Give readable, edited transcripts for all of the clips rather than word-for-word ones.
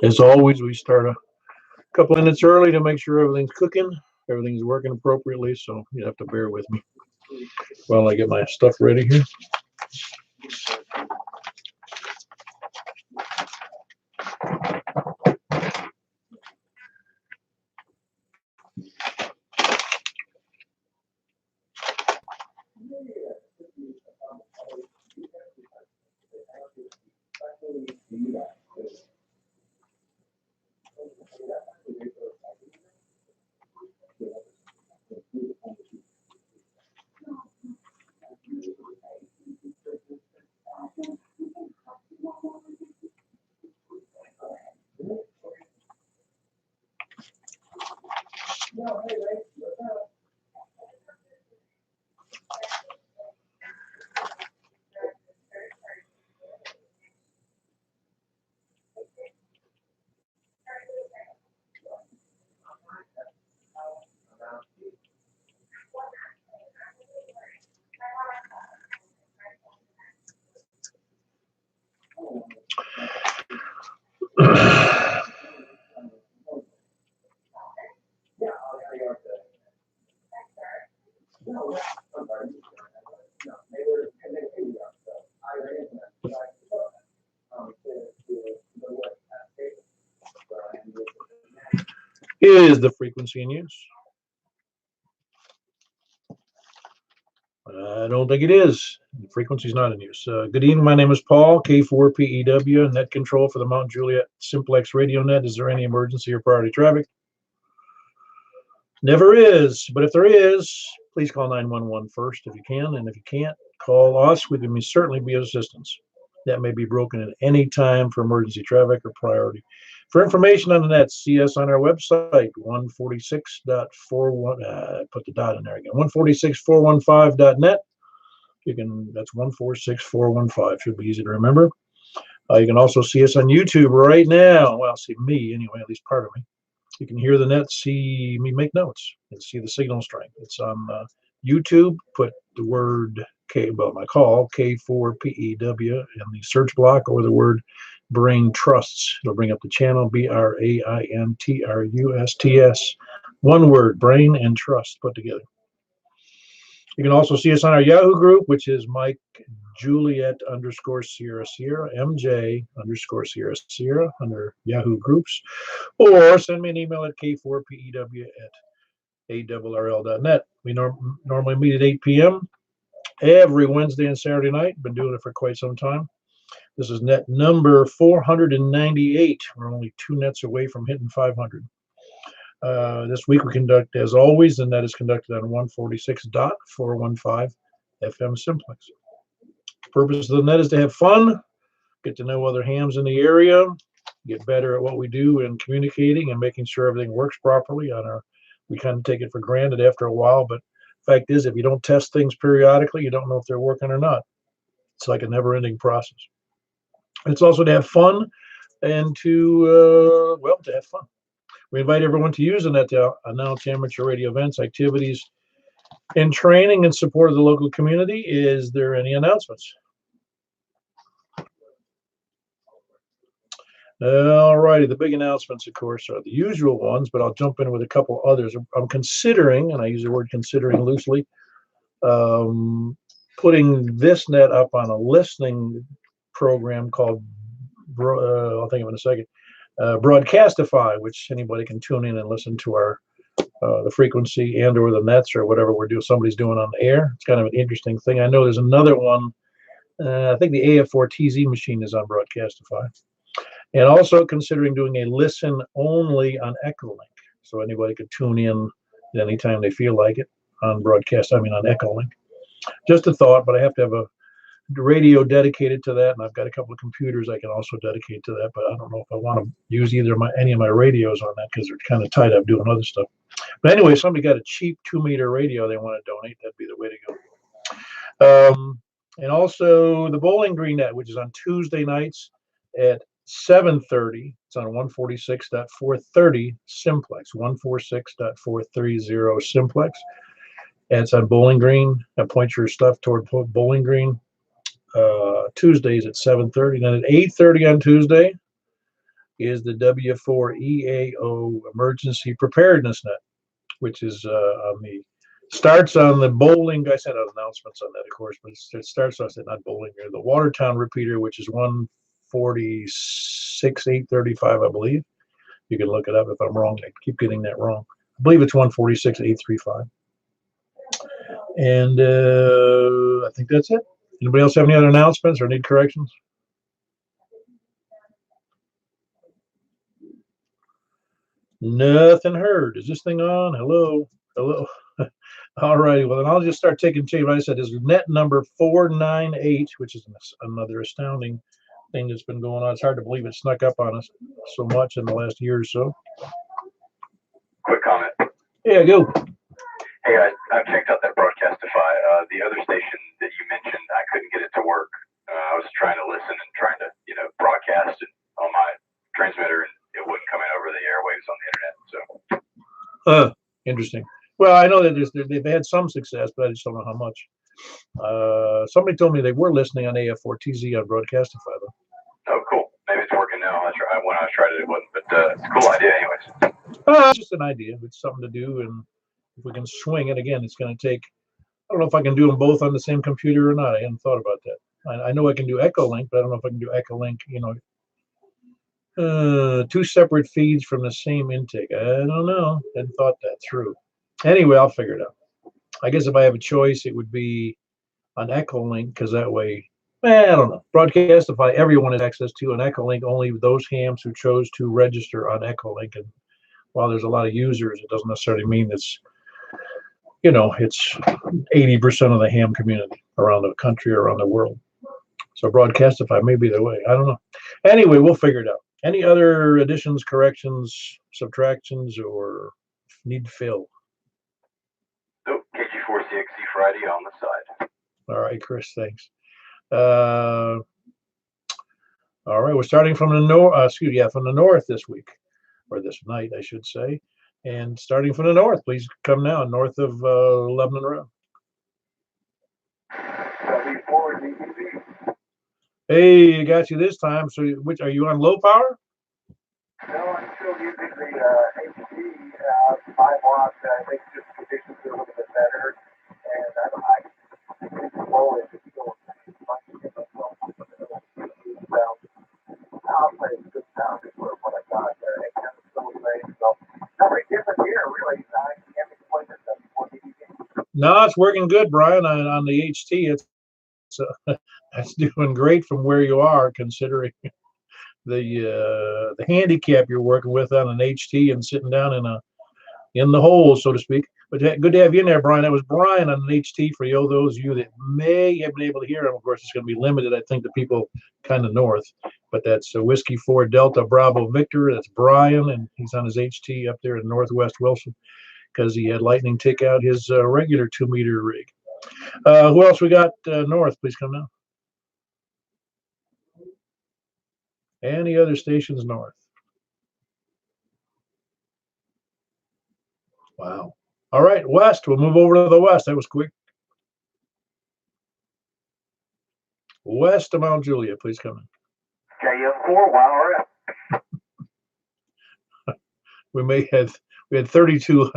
As always, we start a couple minutes early to make sure everything's cooking, everything's working appropriately, so you have to bear with me while I get my stuff ready here. Is the frequency in use? I don't think it is. The frequency is not in use. Good evening. My name is Paul, K4PEW, net control for the Mount Juliet Simplex Radio Net. Is there any emergency or priority traffic? Never is, but if there is, please call 911 first if you can, and if you can't, call us. We can certainly be of assistance. That may be broken at any time for emergency traffic or priority. For information on the net, see us on our website, 146.41. Put the dot in there again. 146.415.net. That's 146.415. Should be easy to remember. You can also see us on YouTube right now. Well, see me anyway, at least part of me. You can hear the net, see me make notes, and see the signal strength. It's on YouTube. Put the word my call, K4PEW, in the search block, or the word Brain Trusts. It'll bring up the channel, BRAINTRUSTS. One word, Brain and Trust put together. You can also see us on our Yahoo group, which is Mike Juliet _Sierra Sierra, MJ _Sierra Sierra under Yahoo groups, or send me an email at k4pew@arrl.net. We normally meet at 8 p.m. every Wednesday and Saturday night. Been doing it for quite some time. This is net number 498. We're only 2 nets away from hitting 500. This week we conduct, as always, and that is conducted on 146.415 FM Simplex. The purpose of the net is to have fun, get to know other hams in the area, get better at what we do in communicating and making sure everything works properly. We kind of take it for granted after a while, but the fact is, if you don't test things periodically, you don't know if they're working or not. It's like a never-ending process. It's also to have fun and to have fun. We invite everyone to use the net to announce amateur radio events, activities, and training in support of the local community. Is there any announcements? All righty, the big announcements, of course, are the usual ones, but I'll jump in with a couple others. I'm considering, and I use the word considering loosely, putting this net up on a listening program called, I'll think of it in a second, Broadcastify, which anybody can tune in and listen to our the frequency and or the nets or whatever somebody's doing on the air. It's kind of an interesting thing. I know there's another one. I think the AF4TZ machine is on Broadcastify. And also considering doing a listen only on Echolink. So anybody could tune in anytime they feel like it on Echolink. Just a thought, but I have to have a radio dedicated to that, and I've got a couple of computers I can also dedicate to that, but I don't know if I want to use any of my radios on that because they're kind of tied up doing other stuff. But anyway, if somebody got a cheap 2-meter radio they want to donate, that'd be the way to go. And also the Bowling Green net, which is on Tuesday nights at 7:30. It's on 146.430 Simplex, 146.430 Simplex. And it's on Bowling Green. Point your stuff toward Bowling Green. Tuesdays at 7:30. Then at 8:30 on Tuesday is the W4EAO Emergency Preparedness Net, which is on the starts on the bowling. I sent out announcements on that, of course, but it starts on not bowling here. The Watertown repeater, which is 146,835, I believe. You can look it up if I'm wrong. I keep getting that wrong. I believe it's 146,835. And I think that's it. Anybody else have any other announcements or need corrections? Nothing heard. Is this thing on? Hello? Hello? All righty. Well, then I'll just start taking change. Like I said, this is net number 498, which is another astounding thing that's been going on. It's hard to believe it snuck up on us so much in the last year or so. Quick comment. Yeah, go. Hey, I checked out that Broadcastify. The other station that you mentioned, I couldn't get it to work. I was trying to listen and trying to, broadcast it on my transmitter, and it wasn't coming over the airwaves on the internet. So. Interesting. Well, I know that they've had some success, but I just don't know how much. Somebody told me they were listening on AF4TZ on Broadcastify, though. Oh, cool. Maybe it's working now. When I tried it, it wasn't, but it's a cool idea anyways. It's just an idea. It's something to do, and if we can swing it, again, it's going to take, I don't know if I can do them both on the same computer or not. I hadn't thought about that. I know I can do Echolink, but I don't know if I can do Echolink, two separate feeds from the same intake. I don't know. Hadn't thought that through. Anyway, I'll figure it out. I guess if I have a choice, it would be on Echolink, because that way, I don't know. Broadcastify, everyone has access to. An Echolink, only those hams who chose to register on Echolink. And while there's a lot of users, it doesn't necessarily mean it's 80% of the ham community around the country or around the world. So Broadcastify may be the way. I don't know. Anyway, we'll figure it out. Any other additions, corrections, subtractions, or need fill? Nope. KG4CXC Friday on the side. All right, Chris, thanks. All right, we're starting from the north. From the north this week, or this night, I should say. And starting from the north, please come now, north of Lebanon Road. Hey, I got you this time. So, which are you on low power? No, I'm still using the HD 5 watts. I think just conditions are a little bit better, and I think the low end is still I'll play good sound is what I got there. And kind of still the same. So nothing different here, really. I can't explain it. No, it's working good, Brian. On the HT, it's that's doing great from where you are, considering the handicap you're working with on an HT and sitting down in the hole, so to speak. But good to have you in there, Brian. That was Brian on an HT for those of you that may have been able to hear him. Of course, it's going to be limited, I think, to people kind of north. But that's Whiskey 4 Delta Bravo Victor. That's Brian, and he's on his HT up there in Northwest Wilson because he had lightning take out his regular 2-meter rig. Who else we got north? Please come now. Any other stations north? Wow. All right, west. We'll move over to the west. That was quick. West of Mount Juliet, please come in. KM4, wow. We had 32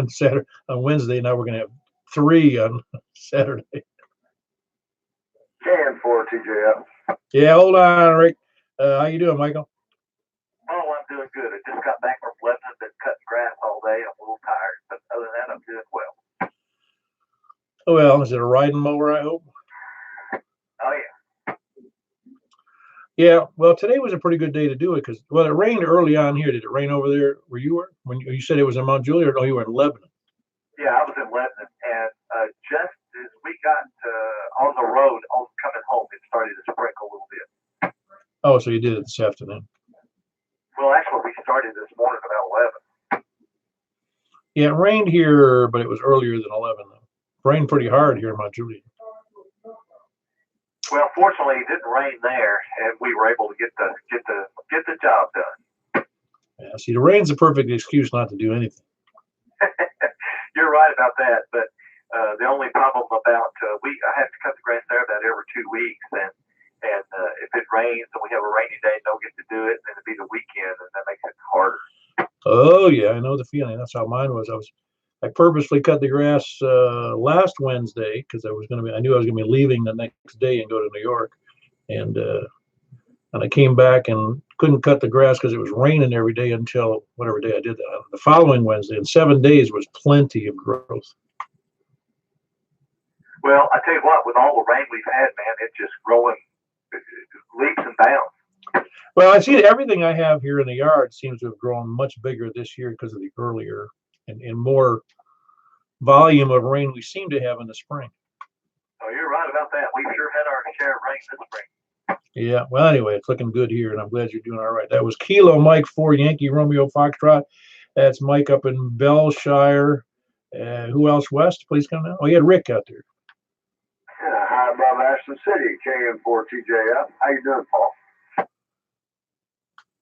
on Wednesday. Now we're going to have 3 on Saturday. KM4, TJF. Yeah, hold on, Rick. How you doing, Michael? Oh, I'm doing good. I just got back from Lebanon, been cutting grass all day. I'm a little tired, but other than that, I'm doing well. Oh, well, is it a riding mower, I hope? Oh, yeah. Yeah, well, today was a pretty good day to do it because, well, it rained early on here. Did it rain over there where you were? When you said it was in Mount Juliet, or no, you were in Lebanon? Yeah, I was in Lebanon, and just as we got on the road, on coming home, it started to sprinkle a little bit. Oh, so you did it this afternoon. Well, actually, we started this morning about 11. Yeah, it rained here, but it was earlier than 11. Though. It rained pretty hard here in Mount Juliet. Well, fortunately, it didn't rain there, and we were able to get the job done. Yeah, see, the rain's a perfect excuse not to do anything. You're right about that, but the only problem about I have to cut the grass there about every 2 weeks, and the weekend, and that makes it harder. Oh yeah, I know the feeling. That's how mine was. I purposely cut the grass last Wednesday because I knew I was gonna be leaving the next day and go to New York, and I came back and couldn't cut the grass because it was raining every day until whatever day I did that. The following Wednesday, in 7 days was plenty of growth. Well, I tell you what, with all the rain we've had, man, it's just growing leaps and bounds. Well, I see everything I have here in the yard seems to have grown much bigger this year because of the earlier and more volume of rain we seem to have in the spring. Oh, you're right about that. We've sure had our share of rain this spring. Yeah, well, anyway, it's looking good here, and I'm glad you're doing all right. That was Kilo Mike 4 Yankee Romeo Foxtrot. That's Mike up in Bellshire. Who else west? Please come down. Oh, you had Rick out there. Yeah, hi, above Ashland City, KM4TJF. How you doing, Paul?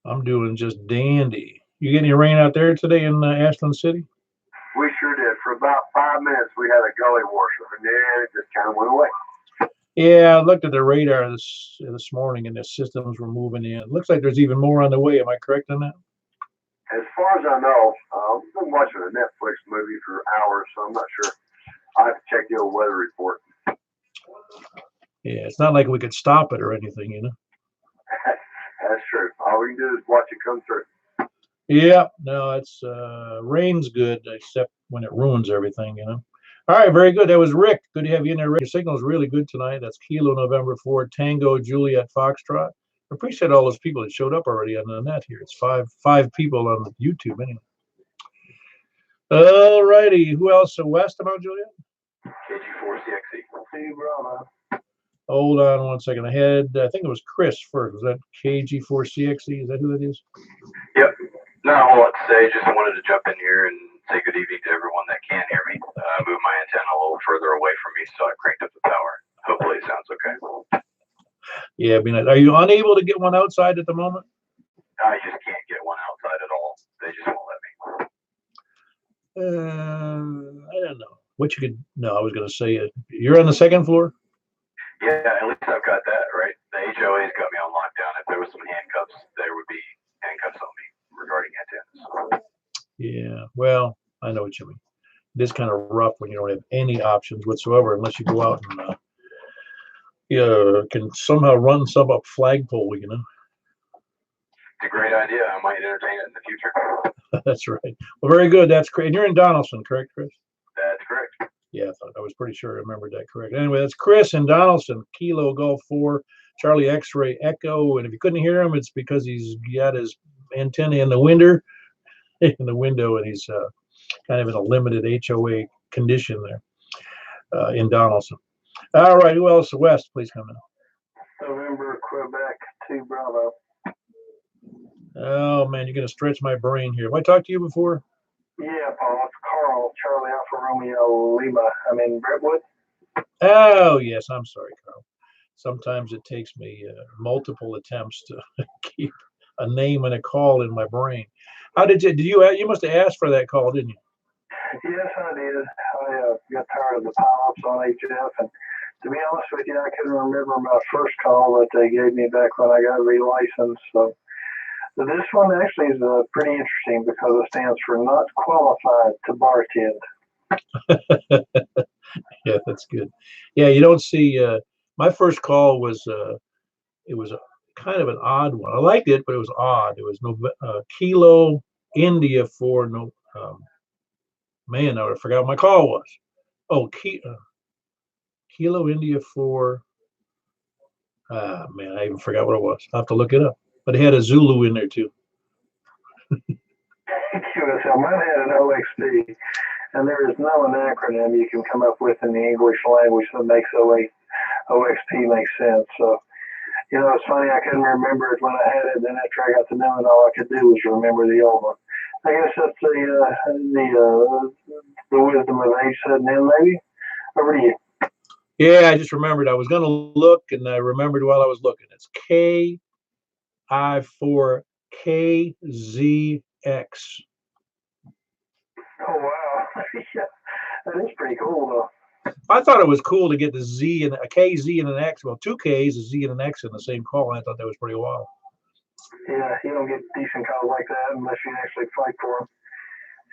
I'm doing just dandy. You get any rain out there today in Ashland City? We sure did. For about 5 minutes, we had a gully washer, and then it just kind of went away. Yeah, I looked at the radar this morning, and the systems were moving in. It looks like there's even more on the way. Am I correct on that? As far as I know, I've been watching a Netflix movie for hours, so I'm not sure. I'll have to check the old weather report. Yeah, it's not like we could stop it or anything, you know. That's true. All we can do is watch it come through. Yeah, no, it's rain's good, except when it ruins everything, you know. All right, very good. That was Rick. Good to have you in there, Rick. Your signal's really good tonight. That's Kilo November 4 Tango Juliet Foxtrot. I appreciate all those people that showed up already on the net here. It's five people on YouTube anyway. All righty. Who else west about Juliet? KG4CXE. Hey, brother. Hold on one second. I think it was Chris first. Was that KG4CXE? Is that who that is? Yep. Not a whole lot to say. Just wanted to jump in here and say good evening to everyone that can hear me. Move my antenna a little further away from me, so I cranked up the power. Hopefully it sounds okay. Yeah, I mean, are you unable to get one outside at the moment? I just can't get one outside at all. They just won't let me. I don't know. What you could, no, I was going to say, you're on the second floor? Yeah, at least I've got that, right? The HOA's got me on lockdown. If there was some handcuffs, there would be handcuffs on me regarding antennas. Yeah, well, I know what you mean. It is kind of rough when you don't have any options whatsoever unless you go out and can somehow run some up flagpole, you know. It's a great idea. I might entertain it in the future. That's right. Well, very good. That's great. And you're in Donaldson, correct, Chris? That's correct. Yeah, I was pretty sure I remembered that correct. Anyway, that's Chris in Donaldson, Kilo Golf 4, Charlie X-Ray Echo. And if you couldn't hear him, it's because he's got his antenna in the window, and he's kind of in a limited HOA condition there in Donaldson. All right, who else? West, please come in. November, Quebec, 2 Bravo. Oh, man, you're going to stretch my brain here. Have I talked to you before? Yeah, Paul, it's Carl, Charlie Alpha Romeo Lima. I'm in Brentwood. Oh, yes, I'm sorry, Carl. Sometimes it takes me multiple attempts to keep a name and a call in my brain. How did you must have asked for that call, didn't you? Yes, I did. I got tired of the pile-ups on HF, and to be honest with you, I couldn't remember my first call that they gave me back when I got relicensed. So this one actually is pretty interesting because it stands for not qualified to bartend. Yeah, that's good. Yeah, you don't see. My first call was it was kind of an odd one. I liked it, but it was odd. It was Kilo India for no. Man, I forgot what my call was. Oh, Kilo India for. Man, I even forgot what it was. I'll have to look it up. But it had a Zulu in there too. QSL, mine had an OXP, and there is no an acronym you can come up with in the English language that makes OXP make sense. So, you know, it's funny, I couldn't remember it when I had it, then after I got to know it, all I could do was remember the old one. I guess that's the wisdom of age setting in, maybe. Over to you. Yeah, I just remembered. I was going to look, and I remembered while I was looking. It's KI4KZX. Oh, wow. Yeah, that is pretty cool, though. I thought it was cool to get the Z and a KZ and an X. Well, two Ks, a Z and an X in the same call. I thought that was pretty wild. Yeah, you don't get decent calls like that unless you actually fight for them.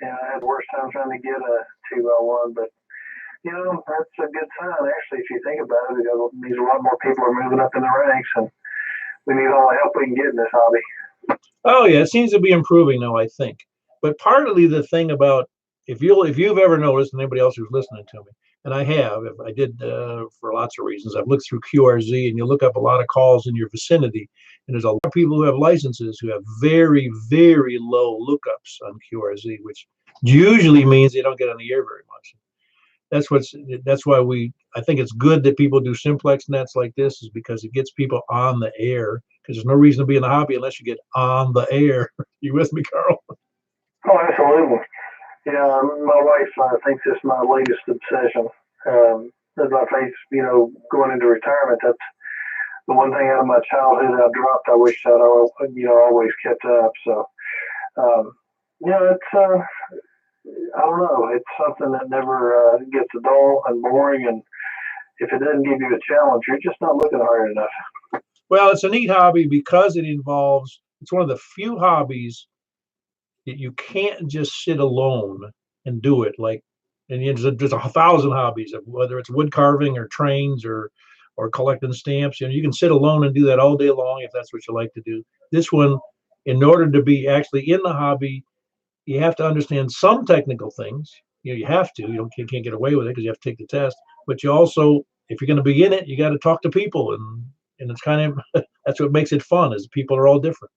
Yeah, I had the worst time trying to get a 2x1, but that's a good sign actually if you think about it. It means a lot more people are moving up in the ranks, and we need all the help we can get in this hobby. Oh yeah, it seems to be improving now, I think. But partly the thing about if you've ever noticed, and anybody else who's listening to me, and I have, if I did for lots of reasons, I've looked through QRZ, and you look up a lot of calls in your vicinity, and there's a lot of people who have licenses who have very, very low lookups on QRZ, which usually means they don't get on the air very much. That's why I think it's good that people do simplex nets like this, is because it gets people on the air, because there's no reason to be in the hobby unless you get on the air. You with me, Carl? Oh, absolutely. Yeah, my wife thinks it's my latest obsession. As I face, going into retirement, that's the one thing out of my childhood I dropped. I wish I'd, always kept up. So, it's I don't know. It's something that never gets dull and boring, and if it doesn't give you a challenge, you're just not looking hard enough. Well, it's a neat hobby because it's one of the few hobbies that you can't just sit alone and do it. And there's 1,000 hobbies, whether it's wood carving or trains or collecting stamps. You can sit alone and do that all day long if that's what you like to do. This one, in order to be actually in the hobby, you have to understand some technical things. You have to. You can't get away with it because you have to take the test. But you also, if you're going to be in it, you got to talk to people, and it's kind of that's what makes it fun. Is people are all different.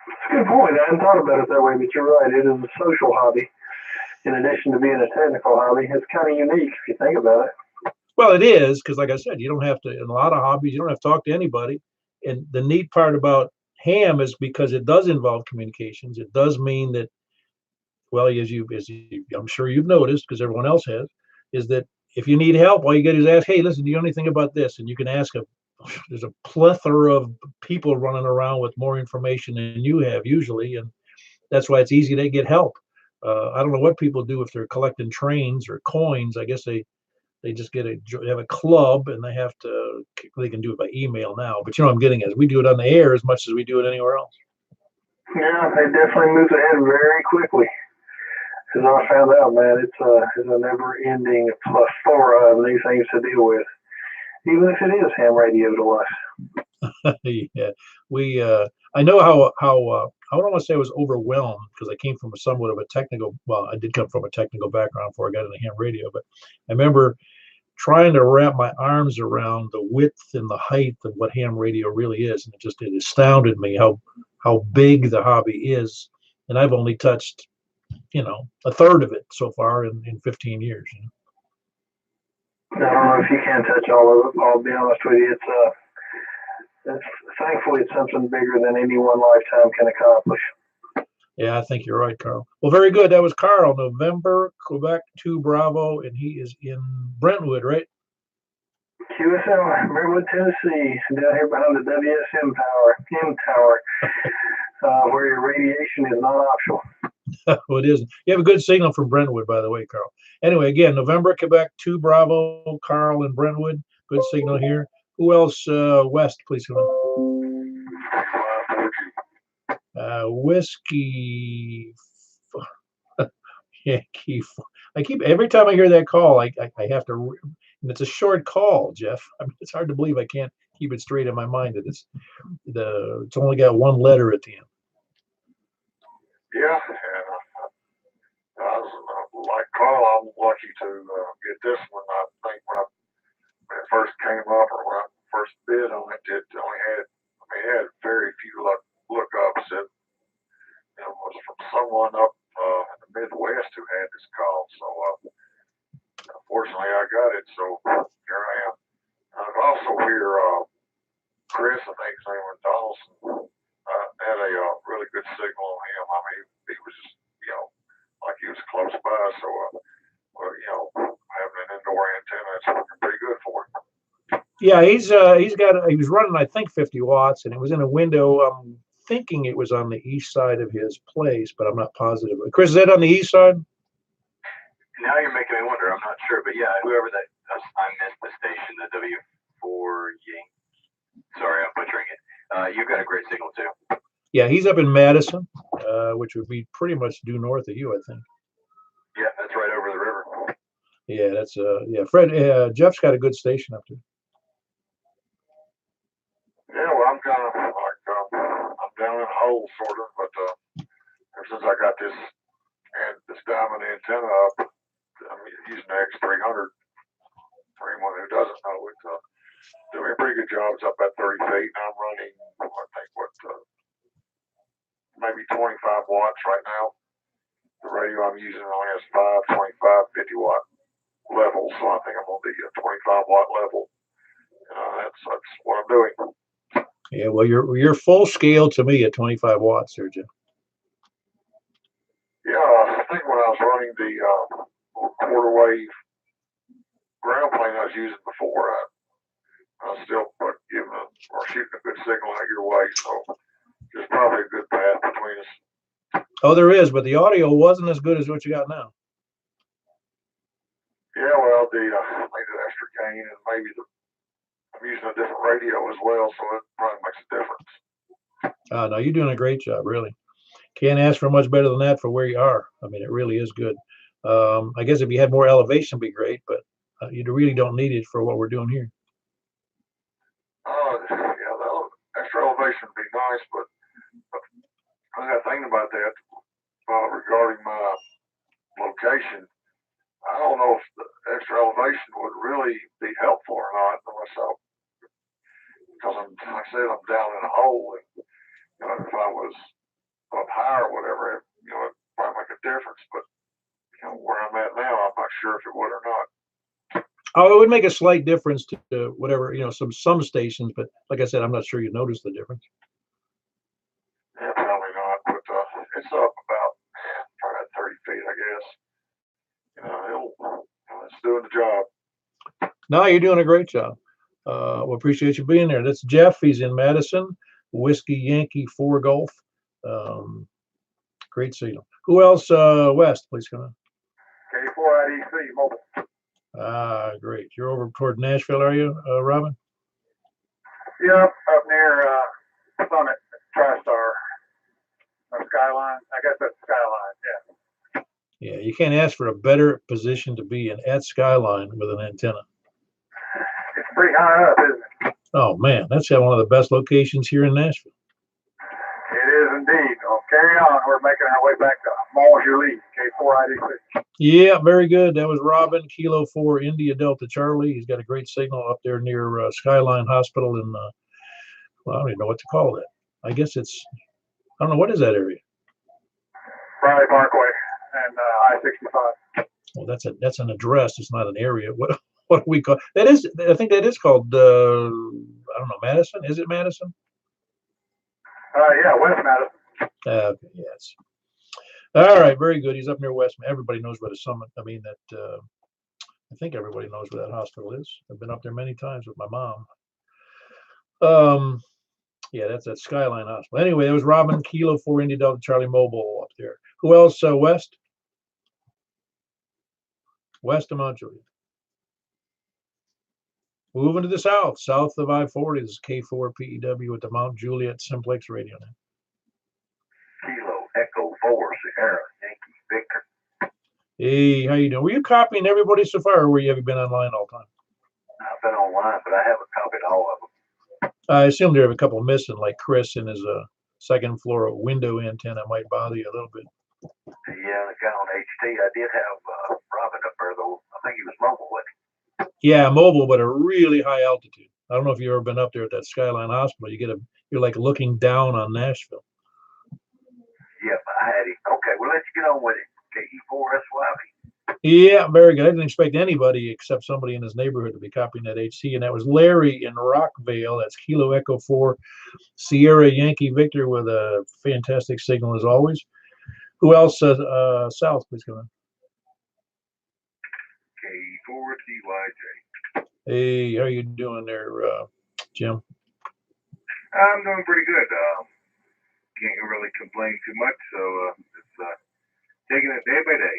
That's a good point. I hadn't thought about it that way, but you're right. It is a social hobby. In addition to being a technical hobby, it's kind of unique if you think about it. Well, it is, because like I said, you don't have to, in a lot of hobbies, you don't have to talk to anybody. And the neat part about ham is because it does involve communications. It does mean that, well, I'm sure you've noticed, because everyone else has, is that if you need help, all you get is ask, hey, listen, do you know anything about this? And you can ask there's a plethora of people running around with more information than you have usually. And that's why it's easy to get help. I don't know what people do if they're collecting trains or coins. I guess they just have a club, and they can do it by email now. But what I'm getting at is we do it on the air as much as we do it anywhere else. Yeah, it definitely moves ahead very quickly. As I found out, man, it's a never-ending plethora of new things to deal with, even if it is ham radio to us. Yeah, I know how I don't want to say I was overwhelmed, because I came from somewhat of a technical. Well, I did come from a technical background before I got into ham radio, but I remember trying to wrap my arms around the width and the height of what ham radio really is, and it astounded me how big the hobby is, and I've only touched a third of it so far in 15 years. I don't know if you can touch all of it. I'll be honest with you. Thankfully it's something bigger than any one lifetime can accomplish. Yeah, I think you're right, Carl. Well, very good. That was Carl, November, Quebec 2 Bravo, and he is in Brentwood, right? QSM, Brentwood, Tennessee, down here behind the WSM tower, where your radiation is not optional. Well, it isn't. You have a good signal from Brentwood, by the way, Carl. Anyway, again, November, Quebec 2 Bravo, Carl in Brentwood. Good signal here. Who else? West, please come on. Whiskey. Yankee. Every time I hear that call, I have to, and it's a short call, Jeff. I mean, it's hard to believe I can't keep it straight in my mind that it's only got one letter at the end. Yeah, and like Carl, I'm lucky to get this one. I think when it first came up, or when I first bid on it, it had very few lookups. It was from someone up in the Midwest who had this call. So fortunately, I got it. So here I am. I also hear Chris, I think his name was Donaldson, had a really good signal on him. I mean, he was just, like he was close by. So, having an indoor antenna, it's working pretty good for him. Yeah, he was running, I think, 50 watts, and it was in a window. I'm thinking it was on the east side of his place, but I'm not positive. Chris, is that on the east side? Now you're making me wonder. I'm not sure, but yeah, whoever that, I missed the station, the W4 Yankee. Sorry, I'm butchering it. You've got a great signal too. Yeah, he's up in Madison, which would be pretty much due north of you, I think. Yeah, that's right over the river. Yeah, that's yeah. Fred, Jeff's got a good station up there. Yeah, well, I'm kind of like, I'm down in a hole, sort of, but ever since I got this diamond antenna up, I'm using the X300. For anyone who doesn't know, it's doing a pretty good job. It's up at 30 feet, and I'm running, I think, maybe 25 watts right now. The radio I'm using only has 5, 25, 50 watt levels, so I think I'm going to be a 25 watt level. That's what I'm doing. Yeah, well, you're full scale to me at 25 watts, there, Jeff. Yeah, I think when I was running the quarter wave ground plane I was using before, I was still shooting a good signal out your way, so there's probably a good path between us. Oh, there is, but the audio wasn't as good as what you got now. Yeah, well, maybe the extra gain, and maybe I'm using a different radio as well, so it probably makes a difference. No, you're doing a great job, really. Can't ask for much better than that for where you are. I mean, it really is good. I guess if you had more elevation, it'd be great, but you really don't need it for what we're doing here. Yeah, the extra elevation would be nice, but I got thinking about that regarding my location. I don't know if the extra elevation would really be helpful or not, because like I said, I'm down in a hole, and if I was up high or whatever, it might make a difference. But where I'm at now, I'm not sure if it would or not. Oh, it would make a slight difference to whatever, some stations, but like I said, I'm not sure you notice the difference. Yeah, probably not, but it's up about probably 30 feet, I guess. It's doing the job. No, you're doing a great job. We appreciate you being there. That's Jeff. He's in Madison, Whiskey Yankee 4 Golf. Great signal. Who else? West, please come on. K4IDC mobile. Great. You're over toward Nashville, are you, Robin? Yep, up near Summit, TriStar, Skyline. I guess that's Skyline, yeah. Yeah, you can't ask for a better position to be in at Skyline with an antenna. It's pretty high up, isn't it? Oh, man, that's one of the best locations here in Nashville. It is indeed. Well, carry on. We're making our way back to Mall Juliet, K4IDC. Yeah, very good. That was Robin, Kilo 4, India Delta Charlie. He's got a great signal up there near Skyline Hospital in, well, I don't even know what to call that. I guess it's, I don't know, what is that area? Friday Parkway and I-65. Well, that's an address. It's not an area. What do we call that? I think that is called, I don't know, Madison? Is it Madison? Yeah, West Madison. Yes. All right, very good. He's up near West. Everybody knows where the Summit. I mean I think everybody knows where that hospital is. I've been up there many times with my mom. Yeah, that's at Skyline Hospital. Anyway, there was Robin, Kilo 4, India Delta Charlie Mobile up there. Who else? West? West of Mount Juliet. Moving to the south of I-40. This is K4 PEW at the Mount Juliet Simplex Radio Net. Kilo Echo 4 Sierra Yankee Victor. Hey, how you doing? Were you copying everybody so far, or have you been online all the time? I've been online, but I haven't copied all of them. I assume there are a couple missing, like Chris and his second floor window antenna might bother you a little bit. Yeah, the guy on HT. I did have Robin up there, though. I think he was mobile, wasn't he? Yeah, mobile, but a really high altitude. I don't know if you've ever been up there at that Skyline Hospital. You're like looking down on Nashville. Yep, I had him. Okay, we'll let you get on with it. KE4SYV. Yeah, very good. I didn't expect anybody except somebody in his neighborhood to be copying that HT, and that was Larry in Rockville. That's Kilo Echo 4 Sierra Yankee Victor with a fantastic signal as always. Who else? South, please come in. K4TYJ. Hey, how you doing there, Jim? I'm doing pretty good. Can't really complain too much, so it's taking it day by day.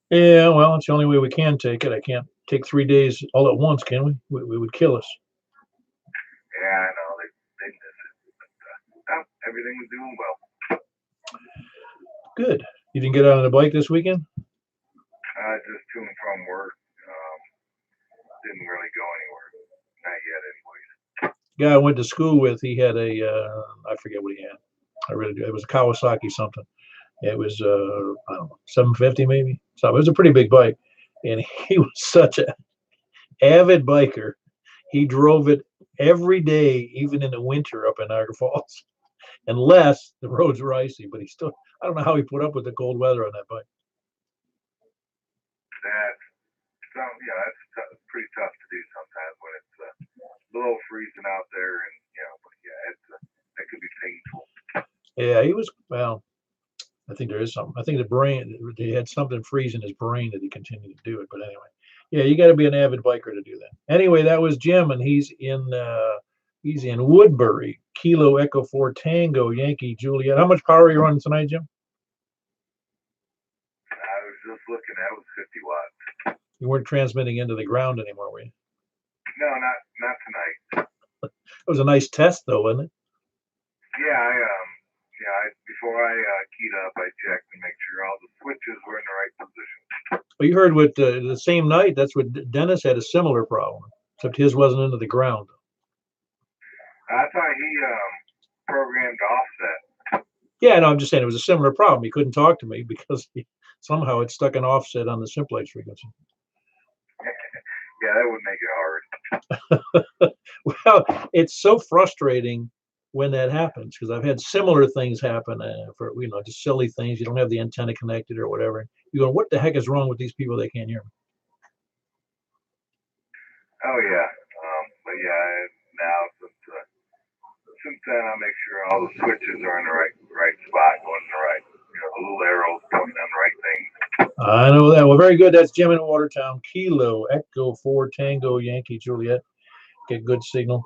Yeah, well, it's the only way we can take it. I can't take 3 days all at once, can we? We would kill us. Yeah, I know. They everything was doing well. Good. You didn't get out on the bike this weekend? Just to and from work. Didn't really go anywhere. Not yet, anyways. Guy I went to school with, he had a, I forget what he had. I really do. It was a Kawasaki something. It was, I don't know, 750 maybe. So it was a pretty big bike. And he was such an avid biker. He drove it every day, even in the winter up in Niagara Falls. Unless the roads were icy, but he still, I don't know how he put up with the cold weather on that bike. It's pretty tough to do sometimes when it's below freezing out there, and but it could be painful. Yeah, he was, well, I think there is something. I think the brain, he had something freeze in his brain that he continued to do it. But anyway, yeah, you got to be an avid biker to do that. Anyway, that was Jim, and he's in Woodbury. Kilo Echo 4 Tango Yankee Juliet. How much power are you running tonight, Jim? I was just looking. That was 50 watts. You weren't transmitting into the ground anymore, were you? No, not tonight. It was a nice test, though, wasn't it? Yeah, before I keyed up, I checked and make sure all the switches were in the right position. Well, you heard what the same night. That's what Dennis had a similar problem, except his wasn't into the ground. I thought he programmed offset. Yeah, no, I'm just saying it was a similar problem. He couldn't talk to me because somehow it stuck an offset on the simplex frequency. Yeah, that would make it hard. Well, it's so frustrating when that happens because I've had similar things happen for just silly things. You don't have the antenna connected or whatever. You go, what the heck is wrong with these people? They can't hear me. Oh yeah, but now since then I make sure all the switches are in the right spot, going in the right, the little arrows pointing on the right thing. I know that. Well, very good. That's Jim in Watertown. Kilo Echo 4 Tango Yankee Juliet. Get good signal.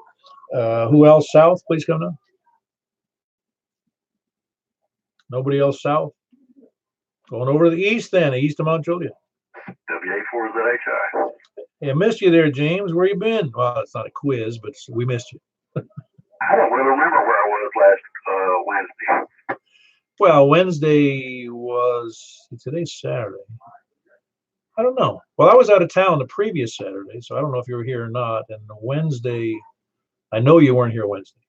Who else south? Please come down. Nobody else south? Going over to the east then, east of Mount Juliet. WA4ZHI. Hey, I missed you there, James. Where you been? Well, it's not a quiz, but we missed you. I don't really remember where I was last Wednesday. Well, Wednesday was, today's Saturday. I don't know. Well, I was out of town the previous Saturday, so I don't know if you were here or not. And Wednesday, I know you weren't here Wednesday.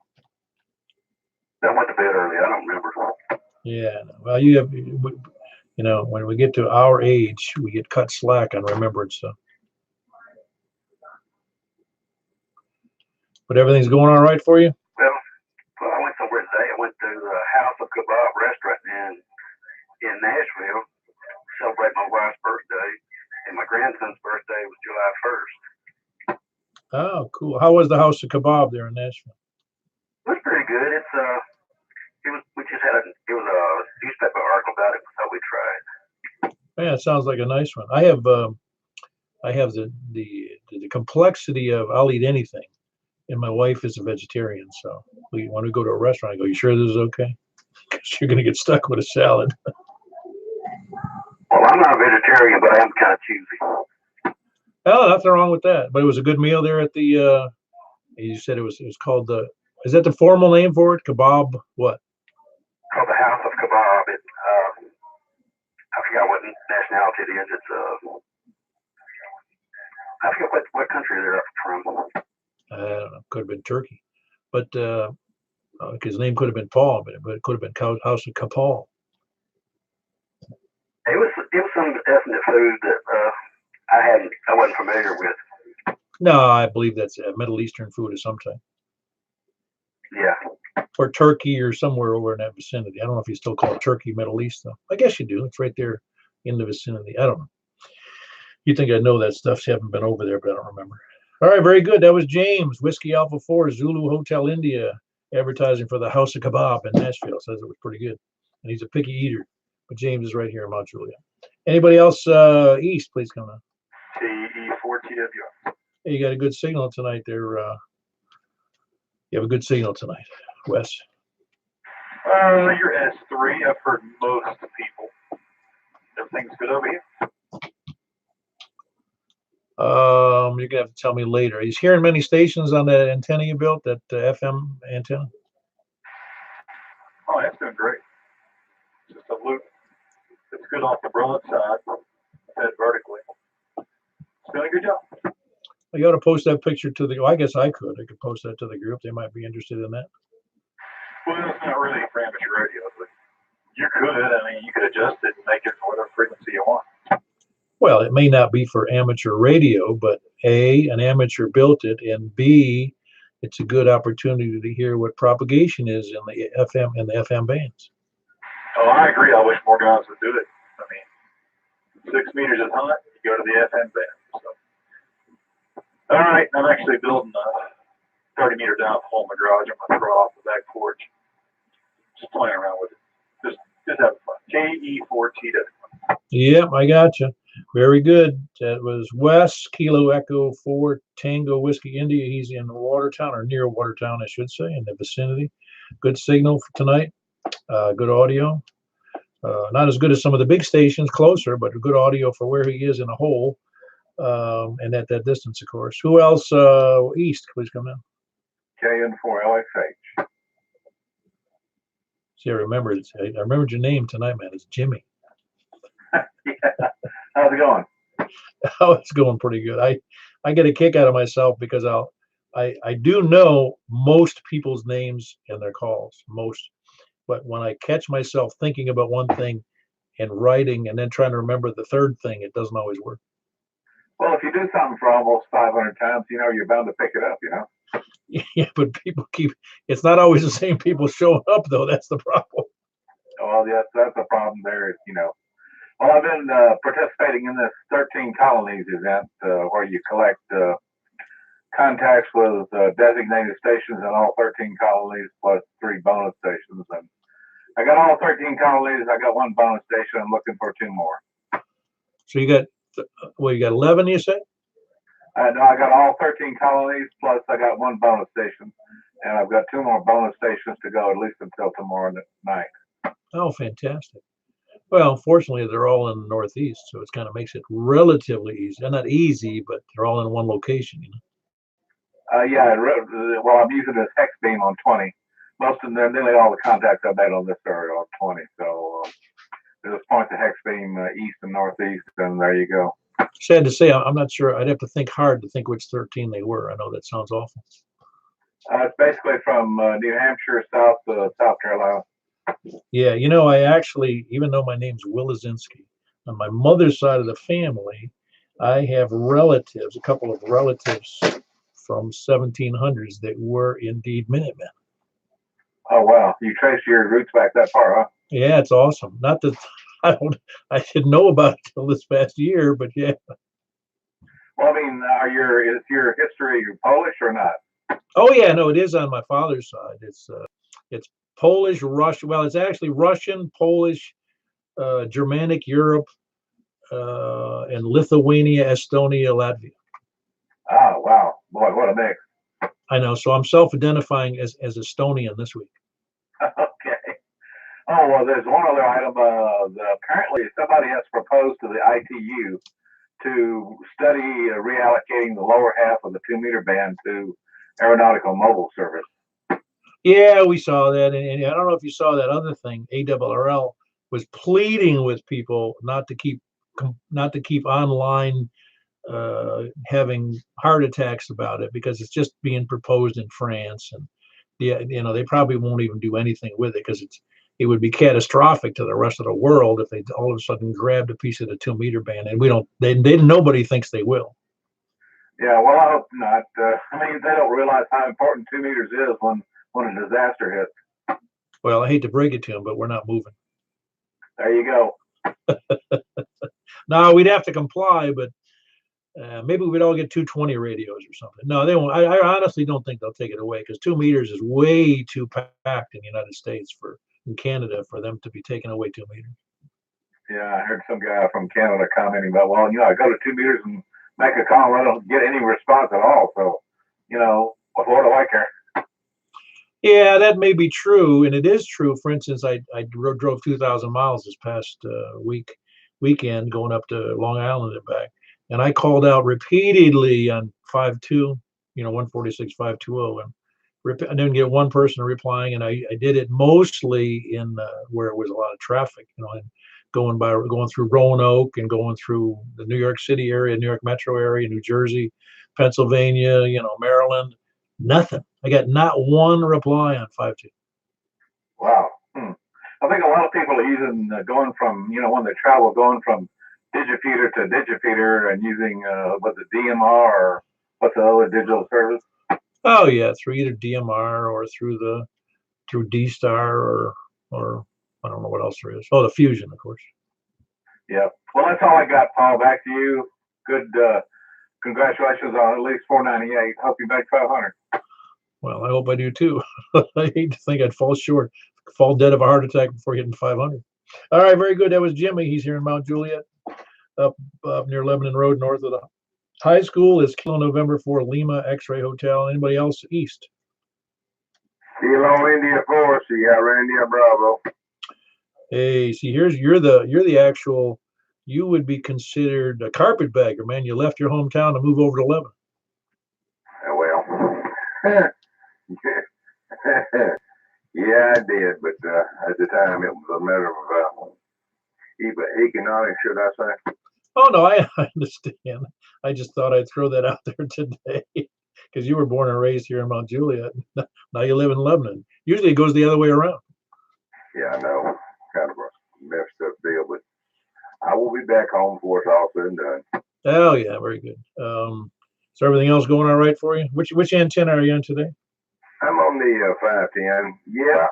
I went to bed early. I don't remember. Yeah. Well, you have, when we get to our age, we get cut slack on remembrance. So. But everything's going all right for you? Well, I went somewhere today. I went to the House of Kebab restaurant in Nashville to celebrate my wife's birthday, and my grandson's birthday was July 1st. Oh, cool. How was the House of Kebab there in Nashville? It was pretty good. It was a newspaper article about it, so we tried. Yeah, it sounds like a nice one. I have the complexity of I'll eat anything, and my wife is a vegetarian, so when we go to a restaurant, I go, "You sure this is okay?" Because you're going to get stuck with a salad. Well, I'm not a vegetarian, but I am kind of choosy. Oh, nothing wrong with that. But it was a good meal there at the. You said it was called the. Is that the formal name for it? Kebab what? Called the House of Kebab. I forgot what nationality it is. It's I forget what country they're from. I don't know. Could have been Turkey, but his name could have been Paul, but it could have been House of Kapal. It was some ethnic food that I wasn't familiar with. No, I believe that's Middle Eastern food of some type. Yeah. Or Turkey or somewhere over in that vicinity. I don't know if you still call it Turkey, Middle East, though. I guess you do. It's right there in the vicinity. I don't know. You think I know that stuff. You haven't been over there, but I don't remember. All right, very good. That was James, Whiskey Alpha 4, Zulu Hotel India, advertising for the House of Kebab in Nashville. Says it was pretty good. And he's a picky eater. But James is right here in Mount Juliet. Anybody else east, please come on. CE4TW. Hey, you got a good signal tonight there. You have a good signal tonight, Wes. You're S3. I've heard most people. Everything's good over here. You're gonna have to tell me later. He's hearing many stations on that antenna you built, that FM antenna. Oh, that's doing great. It's just a loop. It's good off the broadside, fed vertically. It's doing a good job. You ought to post that picture to the. Well, I guess I could. I could post that to the group. They might be interested in that. Well, it's not really for amateur radio, but you could. I mean, you could adjust it and make it for whatever frequency you want. Well, it may not be for amateur radio, but A, an amateur built it, and B, it's a good opportunity to hear what propagation is in the FM bands. Oh, I agree. I wish more guys would do it. I mean, 6 meters is hot. You go to the FM band. So. All right, I'm actually building a 30-meter down hole in the garage. I'm going to throw it off the back porch. Just playing around with it. Just having fun. KE4TW. Yep, I got you. Very good. That was Wes, Kilo Echo 4 Tango Whiskey India. He's in Watertown, or near Watertown, I should say, in the vicinity. Good signal for tonight. Good audio. Not as good as some of the big stations, closer, but good audio for where he is in a hole. And at that distance, of course. Who else? East, please come in. KN4LXH. See, I remembered your name tonight, man. It's Jimmy. Yeah. How's it going? Oh, it's going pretty good. I get a kick out of myself because I do know most people's names and their calls, most. But when I catch myself thinking about one thing and writing and then trying to remember the third thing, it doesn't always work. Well, if you do something for almost 500 times, you know, you're bound to pick it up, you know? Yeah, but people it's not always the same people showing up, though. That's the problem. Well, yes, that's the problem there, is, you know. Well, I've been participating in this 13 colonies event where you collect contacts with designated stations in all 13 colonies plus 3 bonus stations. And I got all 13 colonies. I got 1 bonus station. I'm looking for 2 more. So you got 11, you say? No, I got all 13 colonies plus I got 1 bonus station, and I've got 2 more bonus stations to go at least until tomorrow night. Oh, fantastic. Well, fortunately, they're all in the Northeast, so it kind of makes it relatively easy. They're not easy, but they're all in one location, you know. Yeah, well, I'm using this hex beam on 20. Most of them, nearly all the contacts I've made on this are on 20. So just point the hex beam east and northeast, and there you go. Sad to say, I'm not sure. I'd have to think hard to think which 13 they were. I know that sounds awful. It's basically from New Hampshire south to South Carolina. Yeah, you know, I actually, even though my name's Wilazinski, on my mother's side of the family, I have relatives, a couple of relatives from 1700s that were indeed Minutemen. Oh, wow. You trace your roots back that far, huh? Yeah, it's awesome. Not that I didn't know about it till this past year, but yeah. Well, I mean, is your history Polish or not? Oh yeah, no, it is on my father's side. It's Polish, Russian. Well, it's actually Russian, Polish, Germanic, Europe, and Lithuania, Estonia, Latvia. Oh, wow. Boy, what a mix. I know. So I'm self-identifying as Estonian this week. Okay. Oh, well, there's one other item. Apparently, somebody has proposed to the ITU to study reallocating the lower half of the 2-meter band to aeronautical mobile service. Yeah, we saw that, and I don't know if you saw that other thing. ARRL was pleading with people not to keep online having heart attacks about it because it's just being proposed in France, and they probably won't even do anything with it because it would be catastrophic to the rest of the world if they all of a sudden grabbed a piece of the 2-meter band, and nobody thinks they will. Yeah, well, I hope not. I mean, they don't realize how important 2 meters is when a disaster hits. Well, I hate to break it to them, but we're not moving. There you go. No, we'd have to comply, but maybe we'd all get 220 radios or something. No, they won't. I honestly don't think they'll take it away because 2 meters is way too packed in the United States in Canada for them to be taking away 2 meters. Yeah, I heard some guy from Canada commenting about, well, I go to 2 meters and make a call, I don't get any response at all. So, what do I care? Yeah, that may be true, and it is true. For instance, I drove 2,000 miles this past weekend going up to Long Island and back, and I called out repeatedly on 52, 146 520, and I didn't get one person replying, and I did it mostly in where it was a lot of traffic, and going through Roanoke and going through the New York City area, New York metro area, New Jersey, Pennsylvania, Maryland. Nothing. I got not one reply on 5.2. Wow. I think a lot of people are using going from, when they travel, going from digifeeder to digifeeder and using was it DMR or what's the other digital service? Oh yeah, through either DMR or through D-Star or I don't know what else there is. Oh, the Fusion, of course. Yeah. Well, that's all I got, Paul. Back to you. Good. Congratulations on at least 498. Hope you make 500. Well, I hope I do too. I hate to think I'd fall short, fall dead of a heart attack before hitting 500. All right, very good. That was Jimmy. He's here in Mount Juliet, up near Lebanon Road, north of the high school. Is Kilo November for Lima X-Ray Hotel. Anybody else east? Kilo India 4, Sierra India Bravo. Hey, see, you're the actual. You would be considered a carpetbagger, man. You left your hometown to move over to Lebanon. Well, yeah, I did, but at the time it was a matter of economics, should I say? Oh no, I understand. I just thought I'd throw that out there today because you were born and raised here in Mount Juliet. Now you live in Lebanon. Usually it goes the other way around. Yeah, I know. Kind of a messed up deal, but I will be back home before it's all said and done. Oh yeah, very good. So everything else going all right for you? Which antenna are you on today? I'm on the 510. Yeah,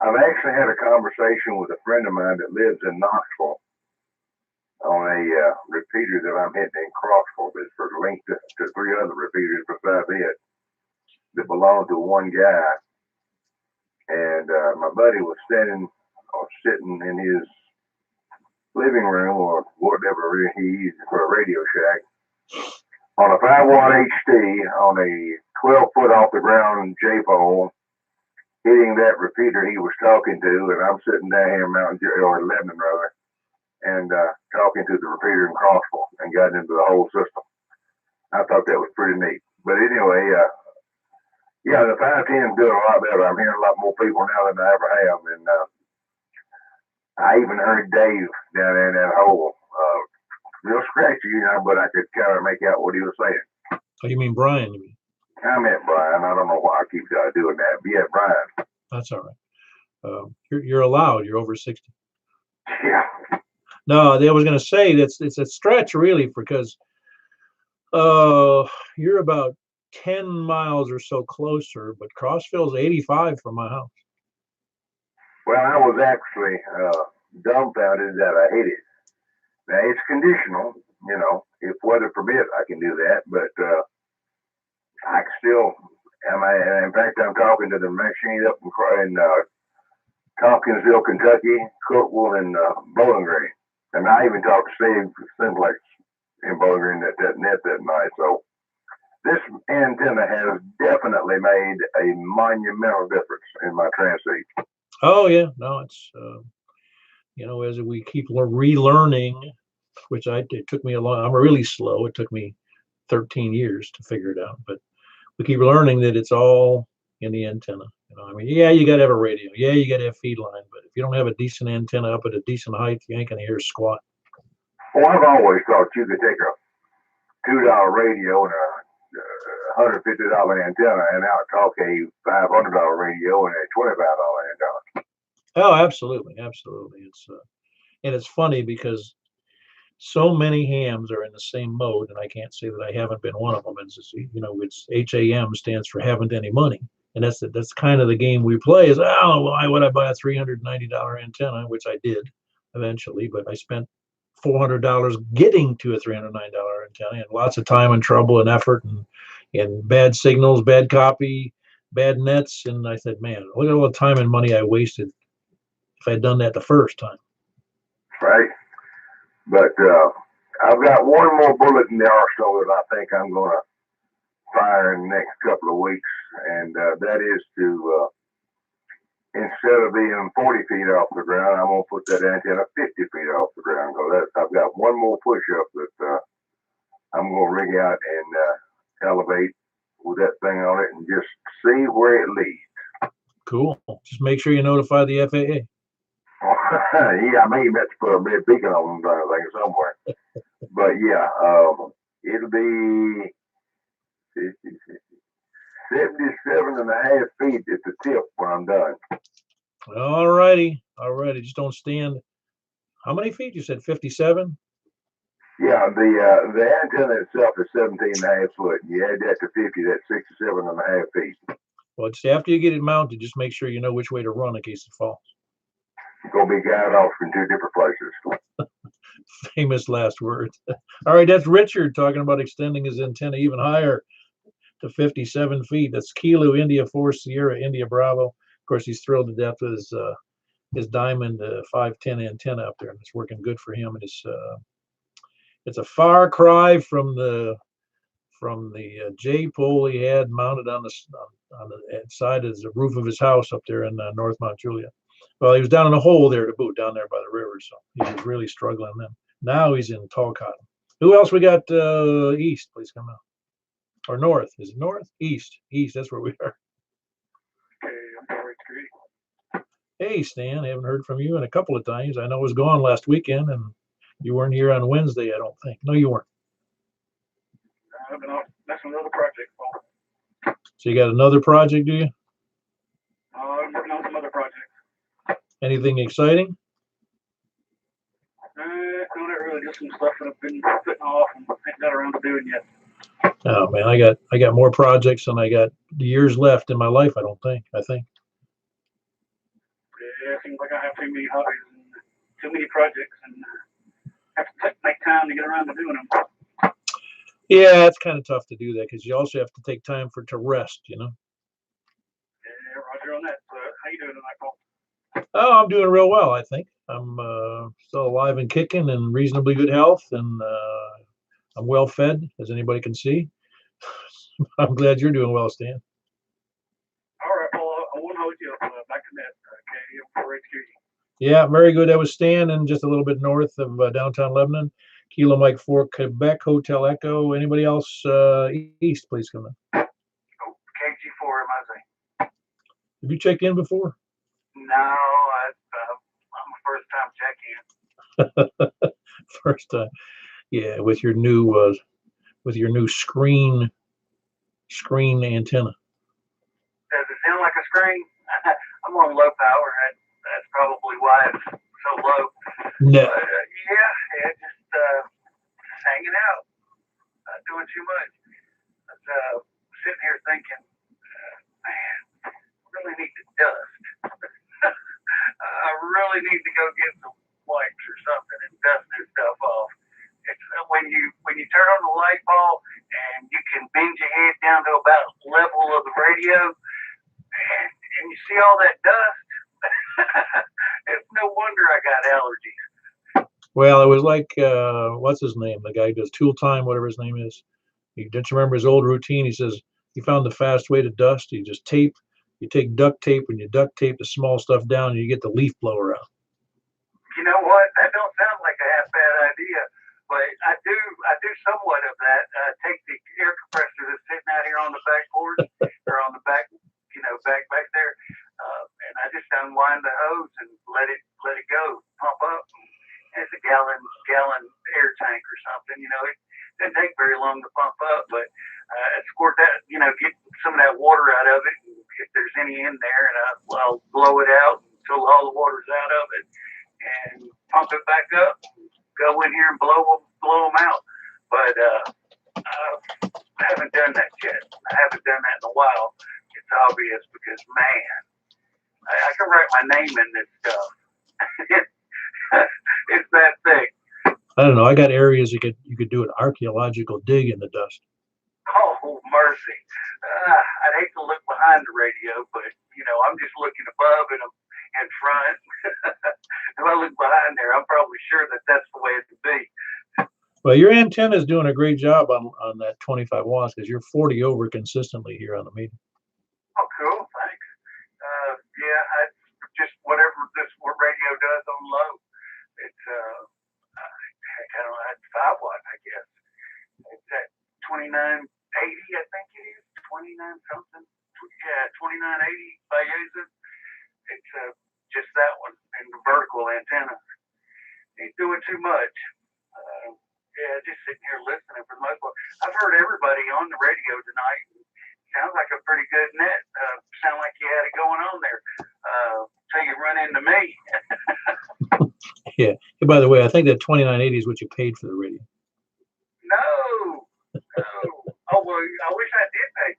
I've actually had a conversation with a friend of mine that lives in Knoxville on a repeater that I'm hitting in Crossville that's for linked to 3 other repeaters besides it that belong to one guy. And my buddy was sitting in his living room or whatever he uses for a Radio Shack on a 5-watt HT on a 12-foot off the ground J-pole, hitting that repeater he was talking to, and I'm sitting down here in Lebanon rather, and talking to the repeater in Crossville and got into the whole system. I thought that was pretty neat. But anyway, yeah, the 510 is doing a lot better. I'm hearing a lot more people now than I ever have, and I even heard Dave down there in that hole, real scratchy, but I could kind of make out what he was saying. Oh, you mean Brian? You mean? I meant Brian. I don't know why I keep doing that, but yeah, Brian. That's all right. You're allowed. You're over 60. Yeah. No, I was going to say it's a stretch really because you're about 10 miles or so closer, but Crossville's 85 from my house. Well, I was actually dumbfounded that I hit it. Now it's conditional, if weather permits, I can do that, but I can still. In fact, I'm talking to the machine up in Tompkinsville, Kentucky, Cookville, and Bowling Green, and I even talked to Steve Simplex in Bowling Green that net that night. So this antenna has definitely made a monumental difference in my transit. Oh yeah, no, it's as we keep relearning, which it took me I'm really slow. It took me 13 years to figure it out, but we keep learning that it's all in the antenna. Yeah, you got to have a radio. Yeah, you got to have feed line, but if you don't have a decent antenna up at a decent height, you ain't gonna hear squat. Well, I've always thought you could take a $2 radio and a $150 antenna and out talk a $500 radio and a $25 antenna. Oh, absolutely. It's funny because so many hams are in the same mode, and I can't say that I haven't been one of them. It's HAM stands for haven't any money, and that's kind of the game we play. Is why would I buy a $390 antenna, which I did eventually, but I spent $400 getting to a $309 antenna, and lots of time and trouble and effort and bad signals, bad copy, bad nets, and I said, man, look at all the time and money I wasted if I'd done that the first time. Right. But I've got one more bullet in the arsenal that I think I'm going to fire in the next couple of weeks, and that is to, instead of being 40 feet off the ground, I'm going to put that antenna 50 feet off the ground. I've got one more push-up that I'm going to rig out and elevate with that thing on it and just see where it leads. Cool. Just make sure you notify the FAA. Yeah, I may have to put a bit beacon on them thing somewhere. But yeah, it'll be 77.5 feet at the tip when I'm done. All righty. Just don't stand. How many feet? You said 57? Yeah, the antenna itself is 17.5 foot. You add that to 50, that's 67.5 feet. Well, just after you get it mounted, just make sure you know which way to run in case it falls. It's gonna be guided off in 2 different places. Famous last words. All right, that's Richard talking about extending his antenna even higher to 57 feet. That's Kilo India 4 Sierra India Bravo. Of course, he's thrilled to death with his Diamond 510 antenna up there, and it's working good for him. And it's a far cry from the J pole he had mounted on the side of the roof of his house up there in North Mount Juliet. Well, he was down in a hole there to boot, down there by the river, so he was really struggling then. Now he's in tall cotton. Who else we got east? Please come out. Or north? Is it north? East. That's where we are. Okay, I'm sorry, Tree. Hey, Stan, I haven't heard from you in a couple of times. I know I was gone last weekend, and you weren't here on Wednesday, I don't think. No, you weren't. I've been off messing with other projects. So you got another project, do you? I'm working on some other projects. Anything exciting? No, not really. Just some stuff that I've been putting off and ain't got around to doing yet. Oh man, I got more projects than I got years left in my life. I think. Yeah, it seems like I have too many hobbies and too many projects, and have to make time to get around to doing them. Yeah, it's kind of tough to do that because you also have to take time to rest. Yeah, Roger on that. How you doing tonight, Paul? Oh, I'm doing real well. I think I'm still alive and kicking, and reasonably good health, and I'm well fed, as anybody can see. I'm glad you're doing well, Stan. All right, Paul. I won't hold you up. Back to net. KM4HQ. Yeah, very good. That was Stan, and just a little bit north of downtown Lebanon. Kilo Mike 4 Quebec Hotel Echo. Anybody else east? Please come in. Oh, KG4 MIZ. Have you checked in before? No, I'm a first-time check-in. First time. Yeah, with your new screen antenna. Does it sound like a screen? I'm on low power. That's probably why it's so low. No. But, yeah, just hanging out, not doing too much. But, sitting here thinking, man, I really need to dust. I really need to go get some wipes or something and dust this stuff off. It's when you turn on the light bulb and you can bend your head down to about level of the radio, and you see all that dust. It's no wonder I got allergies. Well, it was like what's his name? The guy who does Tool Time, whatever his name is. Don't you remember his old routine? He says he found the fast way to dust. You just tape. You take duct tape and you duct tape the small stuff down, and you get the leaf blower out. You know what? That don't sound like a half bad idea, but I do somewhat of that. Take the air compressor that's sitting out here on the back porch or on the back, back there, and I just unwind the hose and let it go, pump up. And it's a gallon air tank or something. It doesn't take very long to pump up, but squirt that, get some of that water out of it. And if there's any in there, and I'll blow it out until all the water's out of it, and pump it back up. Go in here and blow them out. But I haven't done that yet. I haven't done that in a while. It's obvious because, man, I can write my name in this stuff. It's that thick. I don't know. I got areas you could do an archaeological dig in the dust. Oh, mercy. I'd hate to look behind the radio, but, I'm just looking above and in front. If I look behind there, I'm probably sure that that's the way it would be. Well, your antenna is doing a great job on that 25 watts because you're 40 over consistently here on the meeting. Oh, cool. Thanks. Yeah, I just whatever this radio does on low. It's it's 5 watt, I guess. It's at 2980, I think it is. just that one and the vertical antenna. Ain't doing too much. Yeah, just sitting here listening for the most part. I've heard everybody on the radio tonight. Sounds like a pretty good net. Sound like you had it going on there. Till you run into me. Yeah. Hey, by the way, I think that 29.80 is what you paid for the radio. No. Oh well, I wish I did pay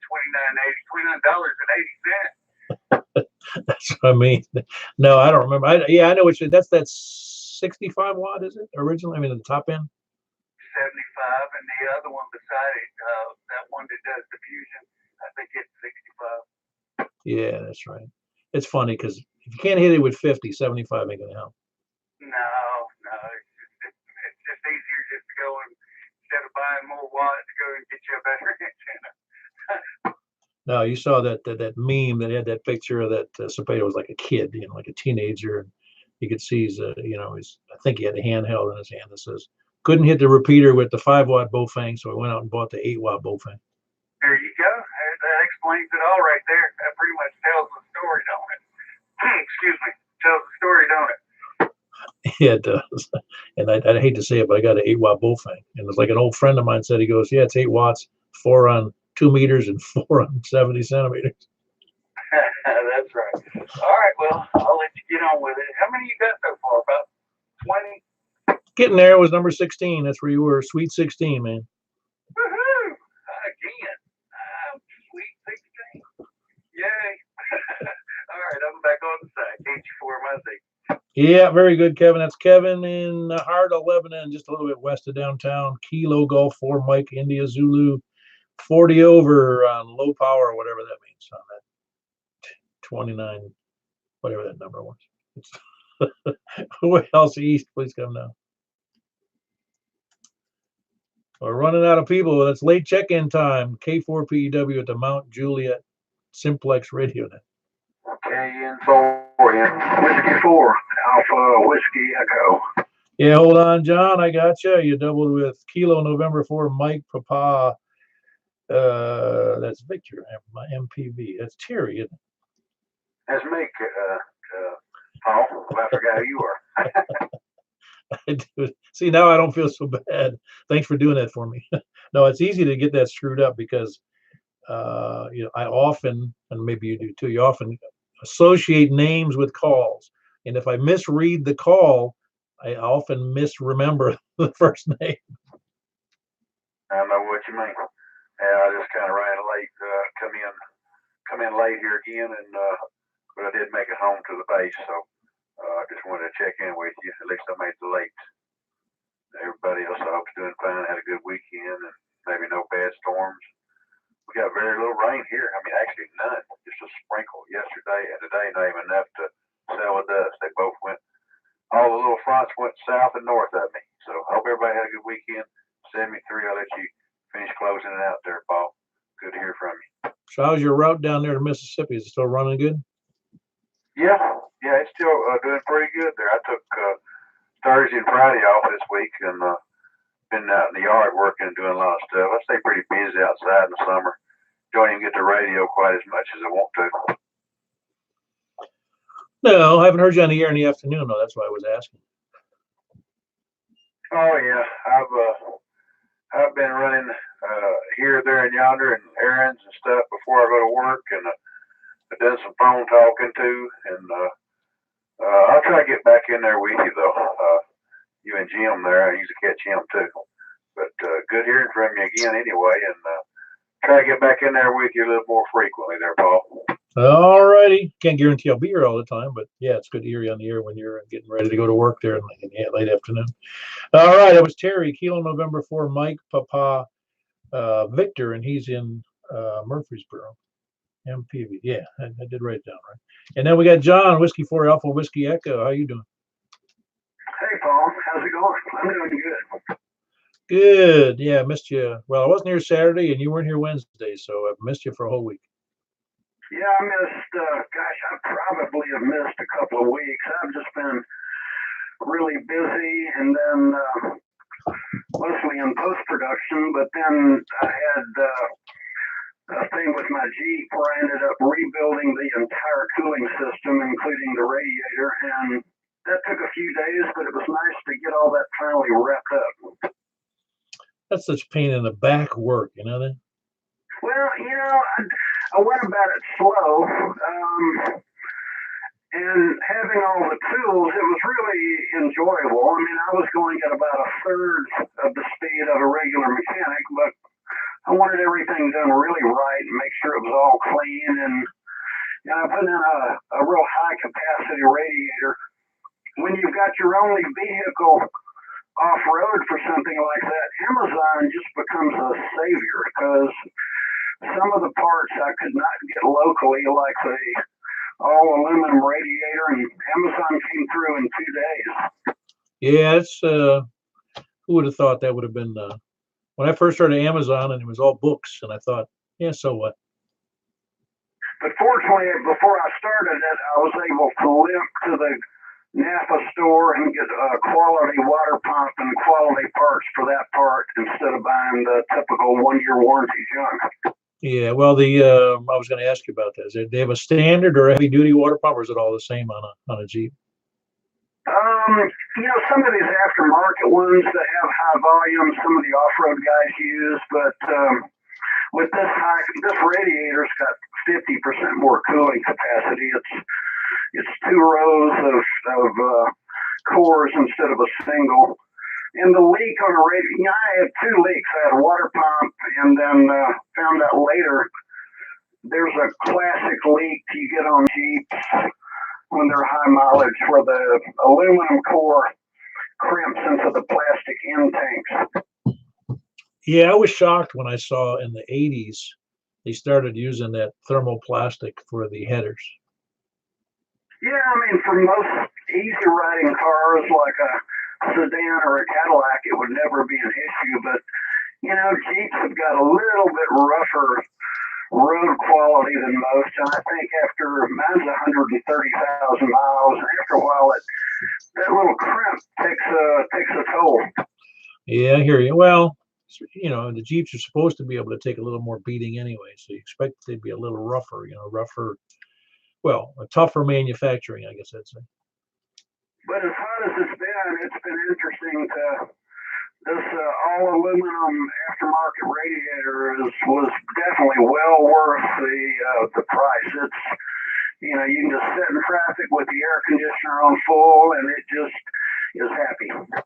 $29.80. That's what I mean. No, I don't remember. I know what you. That's that 65 watt, is it originally? I mean, the top end. 75, and the other one beside it, that one that does diffusion, I think it's 65. Yeah, that's right. It's funny because if you can't hit it with 50, 75 ain't gonna help. No, it's just easier just to go and instead of buying more watts, go and get you a better antenna. No, you saw that meme that had that picture of that Cepeda was like a kid, like a teenager, and you could see he's, I think he had a handheld in his hand that says couldn't hit the repeater with the 5-watt Bofang, so he went out and bought the 8-watt Bofang. There you go. That explains it all right there. That pretty much tells the story, don't it? Excuse me. Tells the story, don't it? Yeah, it does. And I hate to say it, but I got an 8-watt Bofang, and it's like an old friend of mine said. He goes, "Yeah, it's 8 watts, 4 on 2 meters and 4 on 70 centimeters." That's right. All right, well, I'll let you get on with it. How many you got so far? About 20? Getting there. It was number 16. That's where you were. Sweet 16, man. Woohoo! Again. Sweet 16. Yay. All right, I'm back on the side. Thank you for my thing. Yeah, very good, Kevin. That's Kevin in the heart of Lebanon, just a little bit west of downtown. Kilo Golf 4 Mike India Zulu 40 over on low power, whatever that means on that 29, whatever that number was. Who else east? Please come down. We're running out of people. That's late check-in time. K4PEW at the Mount Juliet Simplex Radio Net. KN4, Whiskey 4, Alpha Whiskey Echo. Yeah, hold on, John. I got you. You doubled with Kilo November 4 Mike Papa. That's Victor, my MPV. That's Terry, isn't it? That's me, Paul. Well, I forgot who you are. I do. See, now I don't feel so bad. Thanks for doing that for me. No, it's easy to get that screwed up because, I often, and maybe you do too, you often associate names with calls. And if I misread the call, I often misremember the first name. I know what you mean. Yeah, I just kind of ran late, come in late here again, and but I did make it home to the base, so I just wanted to check in with you. At least I made the late. Everybody else, I hope, is doing fine. Had a good weekend, and maybe no bad storms. We got very little rain here. I mean, actually none. Just a sprinkle yesterday and today, not even enough to settle the dust. They both went. All the little fronts went south and north of me. So I hope everybody had a good weekend. 73. I'll let you finish closing it out there, Paul. Good to hear from you. So how's your route down there to Mississippi? Is it still running good? Yeah, it's still doing pretty good there. I took Thursday and Friday off this week and been out in the yard working and doing a lot of stuff. I stay pretty busy outside in the summer. Don't even get the radio quite as much as I want to. No, I haven't heard you on the air in the afternoon, though. That's why I was asking. Oh yeah, I've been running here, there, and yonder, and errands and stuff before I go to work, and I've done some phone talking too, and I'll try to get back in there with you though. You and Jim there, I usually catch him too. But good hearing from you again anyway, and try to get back in there with you a little more frequently there, Paul. All righty. Can't guarantee I'll be here all the time, but yeah, it's good to hear you on the air when you're getting ready to go to work there in the late afternoon. All right, it was Terry, Kilo November 4, Mike Papa Victor, and he's in Murfreesboro, MPV. Yeah, I did write it down right. And then we got John, Whiskey 4 Alpha Whiskey Echo. How you doing? Hey, Paul. How's it going? I'm doing good. Good. Yeah, I missed you. Well, I wasn't here Saturday, and you weren't here Wednesday, so I've missed you for a whole week. Yeah, I missed, I probably have missed a couple of weeks. I've just been really busy and then mostly in post-production, but then I had thing with my Jeep where I ended up rebuilding the entire cooling system, including the radiator, and that took a few days, but it was nice to get all that finally wrapped up. That's such pain in the back work, you know that? Well, I went about it slow, and having all the tools, it was really enjoyable. I mean, I was going at about a third of the speed of a regular mechanic, but I wanted everything done really right and make sure it was all clean. And I put in a real high capacity radiator. When you've got your only vehicle off road for something like that, Amazon just becomes a savior because some of the parts I could not get locally, like the all aluminum radiator, and Amazon came through in 2 days. Yeah, it's who would have thought that would have been when I first started Amazon and it was all books, and I thought, yeah, so what? But fortunately, before I started it, I was able to limp to the Napa store and get a quality water pump and quality parts for that part instead of buying the typical 1-year warranty junk. Yeah, well, I was going to ask you about that. They have a standard or a heavy duty water pump, or is it all the same on a Jeep? Some of these aftermarket ones that have high volume, some of the off-road guys use, but with this radiator's got 50% more cooling capacity. It's 2 rows of cores instead of a single. And the leak on the radiator, I had 2 leaks. I had a water pump, and then found out later there's a classic leak you get on Jeeps when they're high mileage where the aluminum core crimps into the plastic end tanks. Yeah, I was shocked when I saw in the 80s they started using that thermoplastic for the headers. Yeah, I mean, for most easy riding cars like a sedan or a Cadillac, it would never be an issue. But, Jeeps have got a little bit rougher road quality than most. And I think after mine's 130,000 miles, and after a while, that little crimp takes a toll. Yeah, I hear you. Well, the Jeeps are supposed to be able to take a little more beating anyway, so you expect they'd be a little rougher, rougher. Well, a tougher manufacturing, I guess I'd say. But as hot as it's been interesting to this all aluminum aftermarket radiator was definitely well worth the price. It's you can just sit in traffic with the air conditioner on full, and it just is happy.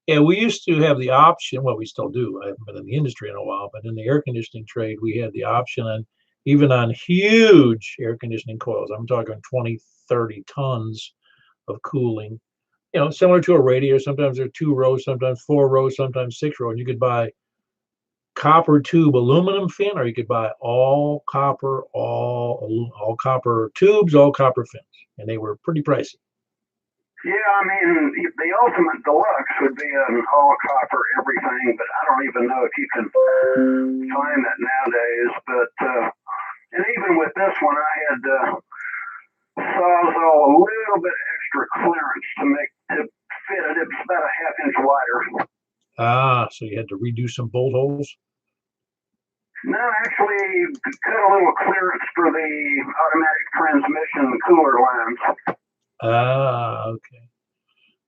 Yeah, we used to have the option. Well, we still do. I haven't been in the industry in a while, but in the air conditioning trade, we had the option on even on huge air conditioning coils. I'm talking 20, 30 tons of cooling. Similar to a radiator. Sometimes there are 2 rows, sometimes 4 rows, sometimes 6 rows. And you could buy copper tube aluminum fin, or you could buy all copper, all copper tubes, all copper fins, and they were pretty pricey. Yeah, I mean, the ultimate deluxe would be an all copper everything, but I don't even know if you can find that nowadays. But and even with this one, I had sawzall a little bit extra clearance to fit it. It was about a half-inch wider. Ah, so you had to redo some bolt holes? No, actually, cut a little clearance for the automatic transmission cooler lines. Ah, okay.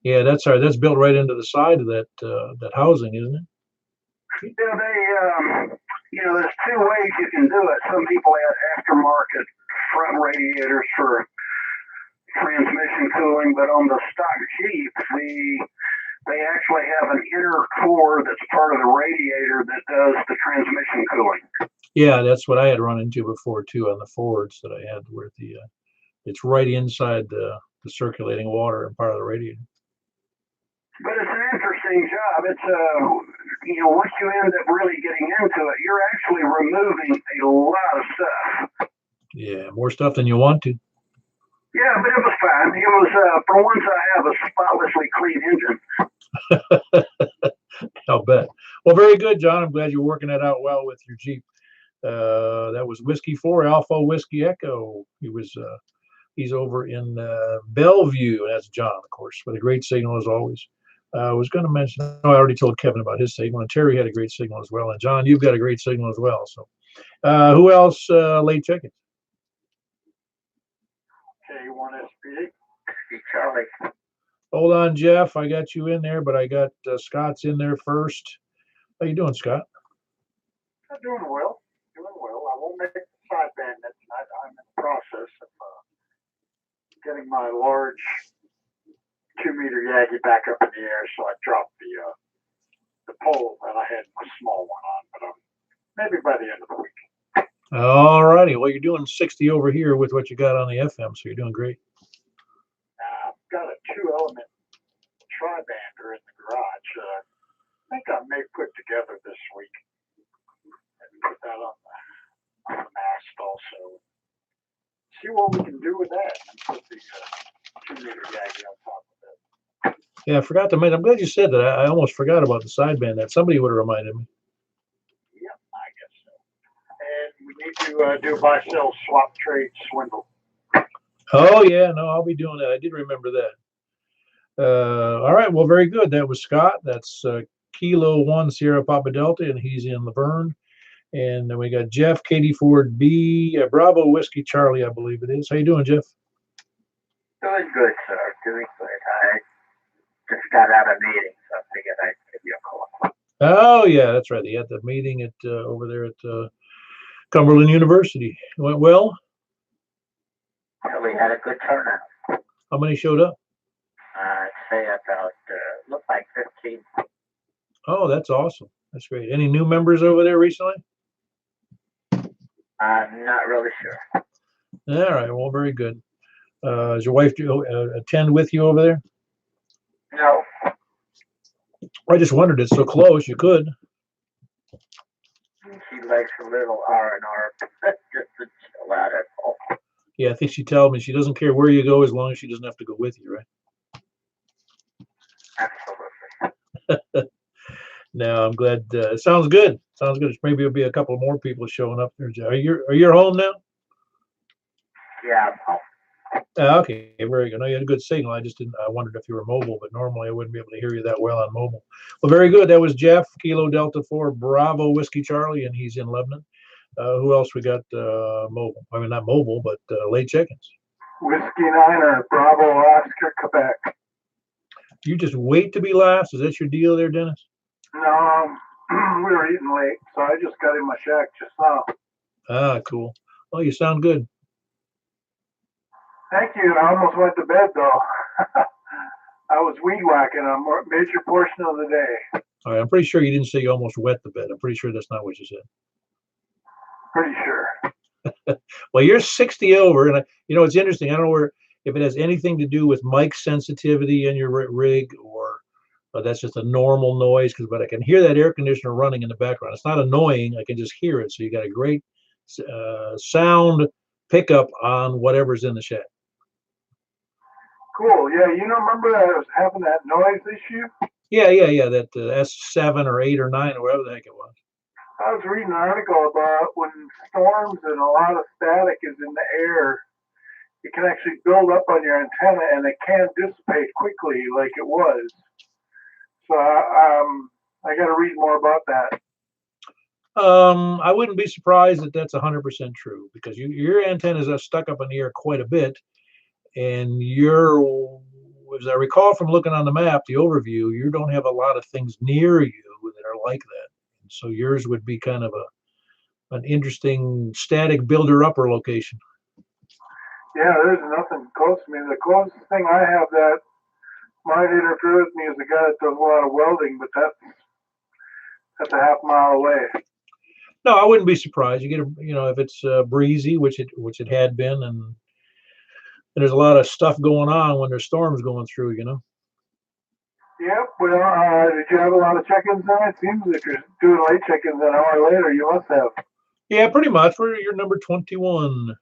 Yeah, that's built right into the side of that housing, isn't it? Yeah, there's 2 ways you can do it. Some people add aftermarket front radiators for transmission cooling, but on the stock Jeep, they actually have an inner core that's part of the radiator that does the transmission cooling. Yeah, that's what I had run into before too on the Fords that I had, where it's right inside the circulating water and part of the radiator. But it's an interesting job. It's once you end up really getting into it, you're actually removing a lot of stuff. Yeah, more stuff than you want to. Yeah, but it was fine. It was for once I have a spotlessly clean engine. I'll bet. Well, very good, John. I'm glad you're working that out well with your Jeep. That was Whiskey 4 Alpha Whiskey Echo. He's over in Bellevue. That's John, of course, with a great signal as always. I was going to mention, I already told Kevin about his signal, and Terry had a great signal as well. And John, you've got a great signal as well. So Who else laid chickens? K1SB. Charlie. Hold on, Jeff. I got you in there, but I got Scott's in there first. How you doing, Scott? I'm doing well. Doing well. I won't make the sideband net tonight. I'm in the process of getting my large 2-meter Yagi back up in the air, so I dropped the pole that I had my small one on, but maybe by the end of the week. All righty. Well, you're doing 60 over here with what you got on the FM, so you're doing great. I've got a 2-element tri-bander in the garage. I think I may put together this week and put that on the mast also. See what we can do with that and put the 2-meter Yagi on top of it. Yeah, I forgot to mention. I'm glad you said that. I almost forgot about the sideband. That somebody would have reminded me. Yep, I guess so. And we need to do buy, sell, swap, trade, swindle. Oh yeah, no, I'll be doing that. I did remember that. All right, well, very good. That was Scott. That's Kilo 1 Sierra Papa Delta, and he's in Laverne. And then we got Jeff, Katie Ford B, Bravo Whiskey Charlie, I believe it is. How you doing, Jeff? Doing good, sir. Doing good. I just got out of meeting, so I figured I'd give you a call. Oh yeah, that's right. They had the meeting at over there at Cumberland University. It went well. Yeah, we had a good turnout. How many showed up? I'd say about, looked like 15. Oh, that's awesome. That's great. Any new members over there recently? I'm not really sure. All right. Well, very good. Does your wife attend with you over there? No. I just wondered. It's so close. You could. She likes a little R&R just to chill out at home. Yeah, I think she told me she doesn't care where you go as long as she doesn't have to go with you, right? Absolutely. No, I'm glad. It sounds good. Sounds good. Maybe there'll be a couple more people showing up there. Are you home now? Yeah, I'm home. Okay, very good. No, you had a good signal. I just didn't. I wondered if you were mobile, but normally I wouldn't be able to hear you that well on mobile. Well, very good. That was Jeff, Kilo Delta 4 Bravo Whiskey Charlie, and he's in Lebanon. Who else we got mobile? I mean, not mobile, but laid chickens. Whiskey 9 Bravo Oscar, Quebec. You just wait to be last. Is that your deal there, Dennis? No, we were eating late, so I just got in my shack just now. Ah, cool. Well, you sound good. Thank you. I almost went to bed, though. I was weed whacking a major portion of the day. All right, I'm pretty sure you didn't say you almost wet the bed. I'm pretty sure that's not what you said. Pretty sure. Well, you're 60 over, and it's interesting. I don't know if it has anything to do with mic sensitivity in your rig, or that's just a normal noise. But I can hear that air conditioner running in the background. It's not annoying. I can just hear it. So you got a great sound pickup on whatever's in the shack. Cool. Yeah, remember I was having that noise issue? Yeah. That S7 or 8 or 9 or whatever the heck it was. I was reading an article about when storms and a lot of static is in the air, it can actually build up on your antenna and it can dissipate quickly like it was. So I got to read more about that. I wouldn't be surprised that that's 100% true, because your antennas are stuck up in the air quite a bit, and as I recall from looking on the map, the overview, you don't have a lot of things near you that are like that. And so yours would be kind of an interesting static builder-upper location. Yeah, there's nothing close to me. The closest thing I have that might interfere with me is the guy that does a lot of welding, but that's a half mile away. No, I wouldn't be surprised. You get if it's breezy, which it had been, and there's a lot of stuff going on when there's storms going through. Yep. Well, did you have a lot of check-ins then? It seems if you're doing late check-ins an hour later, you must have. Yeah, pretty much. You're number 21.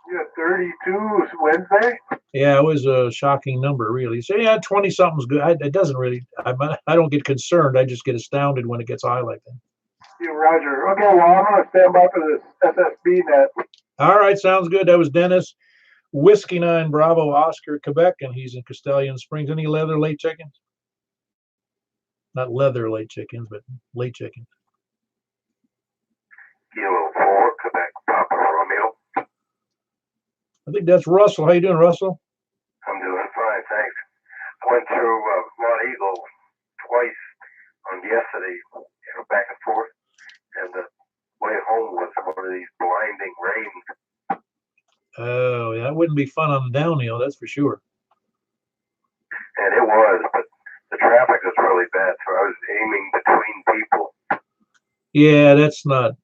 You had 32 Wednesday? Yeah, it was a shocking number, really. So yeah, 20 something's good. It doesn't really. I don't get concerned. I just get astounded when it gets high like that. Yeah, Roger. Okay, well, I'm going to stand by for this SSB net. All right, sounds good. That was Dennis, Whiskey 9 Bravo Oscar, Quebec, and he's in Castellian Springs. Any leather late chickens? Not leather late chickens, but late chickens. Kilo 4, Quebec, Papa Romeo. I think that's Russell. How you doing, Russell? I'm doing fine, thanks. I went through Mont Eagle twice on yesterday, back and forth, and the way home was one of these blinding rains. Oh, yeah, that wouldn't be fun on the downhill, that's for sure. And it was, but the traffic is really bad, so I was aiming between people. Yeah, that's not.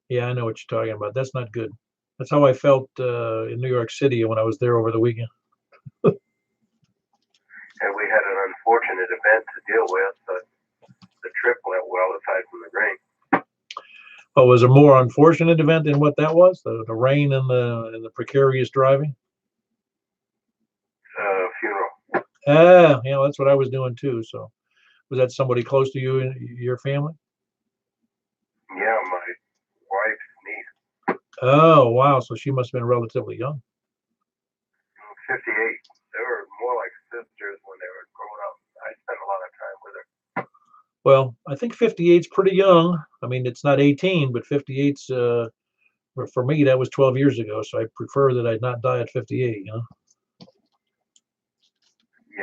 Yeah, I know what you're talking about. That's not good. That's how I felt in New York City when I was there over the weekend. And we had an unfortunate event to deal with, but the trip went well aside from the rain. Oh, was a more unfortunate event than what that was? The rain and the precarious driving? Funeral. Ah, that's what I was doing too. So was that somebody close to you and your family? Yeah, my wife's niece. Oh, wow. So she must have been relatively young. 58. They were more like sisters when they were growing up. I spent a lot of time with her. Well, I think 58's pretty young. I mean, it's not 18, but 58's, for me, that was 12 years ago. So I prefer that I not die at 58, Yeah,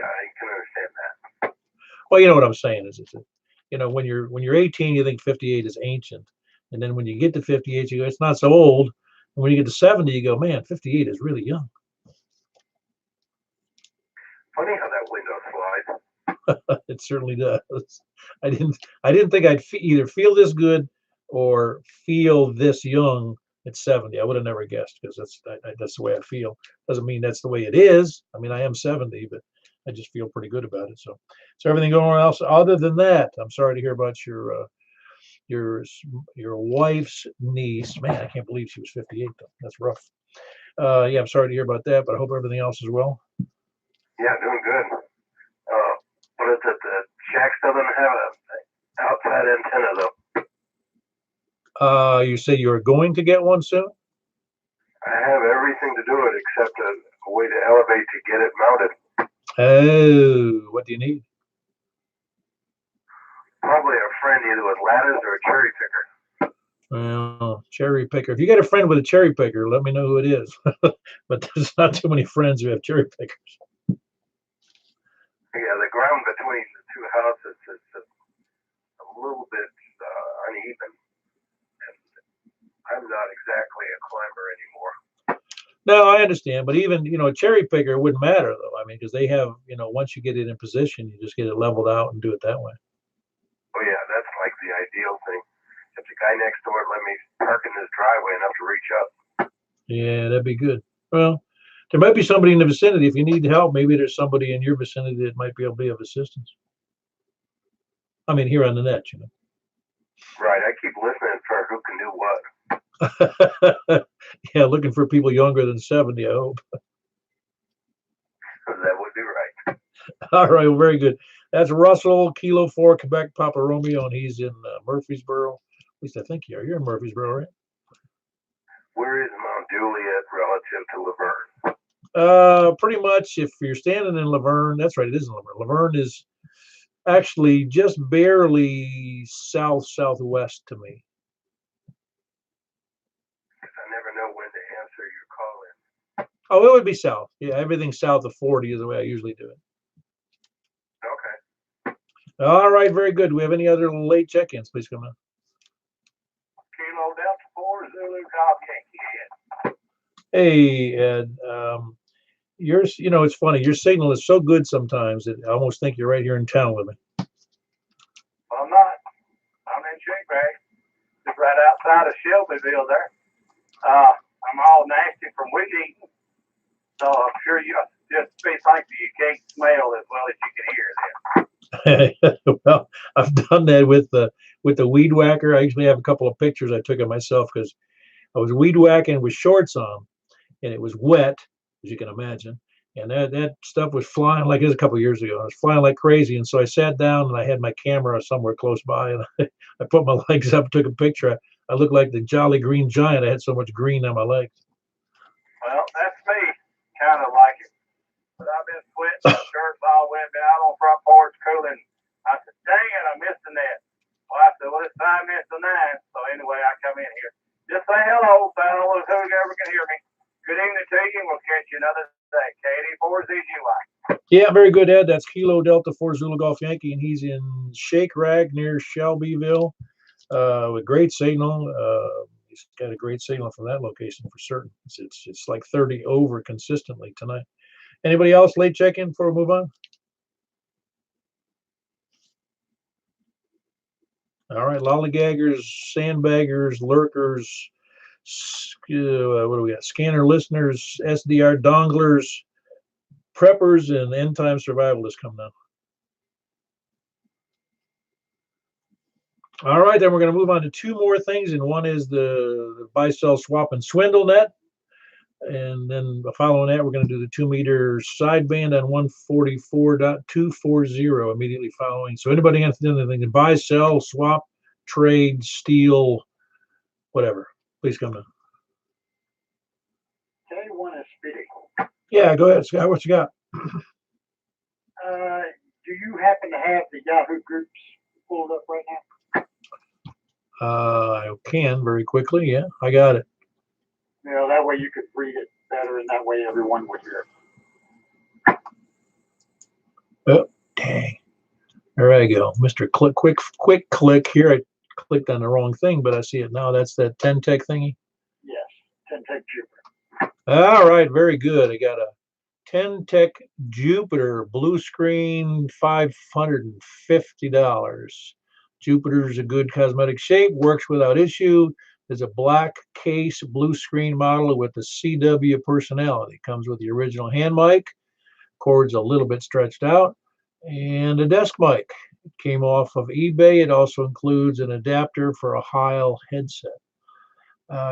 I can understand that. Well, you know what I'm saying is, when you're 18, you think 58 is ancient, and then when you get to 58, you go, it's not so old. And when you get to 70, you go, man, 58 is really young. Funny how that window slides. It certainly does. I didn't think I'd either feel this good or feel this young at 70. I would have never guessed because that's the way I feel. Doesn't mean that's the way it is. I mean, I am 70, but I just feel pretty good about it. So everything going on else other than that? I'm sorry to hear about your wife's niece. Man, I can't believe she was 58 though. That's rough. Yeah, I'm sorry to hear about that, but I hope everything else is well. Yeah, doing good. What is it? The shack still doesn't have an outside antenna though. You say you're going to get one soon? I have everything to do it except a way to elevate to get it mounted. Oh, what do you need? Probably a friend either with ladders or a cherry picker. Well, cherry picker. If you got a friend with a cherry picker, let me know who it is. But there's not too many friends who have cherry pickers. Yeah, the ground between the two houses is a little bit uneven. And I'm not exactly a climber anymore. No, I understand, but even a cherry picker wouldn't matter though. I mean, because they have once you get it in position, you just get it leveled out and do it that way. Oh yeah, that's like the ideal thing. If the guy next door let me park in his driveway enough to reach up. Yeah, that'd be good. Well, there might be somebody in the vicinity. If you need help, maybe there's somebody in your vicinity that might be able to be of assistance. I mean, here on the net, Right, I keep listening for who can do what. Yeah, looking for people younger than 70, I hope. That would be right. All right, well, very good. That's Russell, Kilo 4, Quebec, Papa Romeo, and he's in Murfreesboro. At least I think you are. You're in Murfreesboro, right? Where is Mount Juliet relative to Laverne? Pretty much if you're standing in Laverne, that's right, it is in Laverne. Laverne is actually just barely southwest to me. I never know when to answer your call in. Oh, it would be south. Yeah, everything south of 40 is the way I usually do it. Okay. All right, very good. Do we have any other late check-ins? Please come in. Kilo Delta 4 Zulu Golf Yankee. Hey, Ed. Yours, it's funny. Your signal is so good sometimes that I almost think you're right here in town with me. Well, I'm not. I'm in Shakebag. Just right outside of Shelbyville there. I'm all nasty from weed eating. So I'm sure you just be thankful you can't smell as well as you can hear then. Well, I've done that with the weed whacker. I usually have a couple of pictures I took of myself because I was weed whacking with shorts on, and it was wet, as you can imagine. And that stuff was flying like it was a couple of years ago. It was flying like crazy. And so I sat down and I had my camera somewhere close by, and I put my legs up, took a picture. I looked like the Jolly Green Giant. I had so much green on my legs. Well, that's me. Kind of like it. But I've been sweating. My shirt's all wet. Been out on front porch cooling. I said, dang it, I missed the net. Well, I said, well, it's 9 minutes to 9. So anyway, I come in here. Just say hello, fellas, who ever can hear me. Good evening to you. We'll catch you another day. KD4ZGY. Yeah, very good, Ed. That's Kilo Delta 4 Zulu Golf Yankee, and he's in Shake Rag near Shelbyville with great signal. He's got a great signal from that location for certain. It's like 30 over consistently tonight. Anybody else late check-in before we move on? All right, lollygaggers, sandbaggers, lurkers, what do we got? Scanner listeners, SDR donglers, preppers, and end-time survivalists coming up. All right, then we're going to move on to two more things, and one is the buy, sell, swap, and swindle net. And then following that, we're going to do the 2-meter sideband on 144.240 immediately following. So anybody has anything to buy, sell, swap, trade, steal, whatever, please come in. K1SPD. Yeah, go ahead, Scott. What you got? Do you happen to have the Yahoo groups pulled up right now? I can very quickly. Yeah, I got it. You know, that way you could read it better, and that way everyone would hear it. Oh, dang. There I go. Mr. Quick click here. I clicked on the wrong thing, but I see it now. That's that 10-tech thingy. Yes, 10-tech Jupiter. All right, very good. I got a 10-tech Jupiter blue screen, $550. Jupiter's a good cosmetic shape, works without issue. There's a black case blue screen model with the CW personality. Comes with the original hand mic, cord's a little bit stretched out, and a desk mic. It came off of eBay. It also includes an adapter for a Heil headset.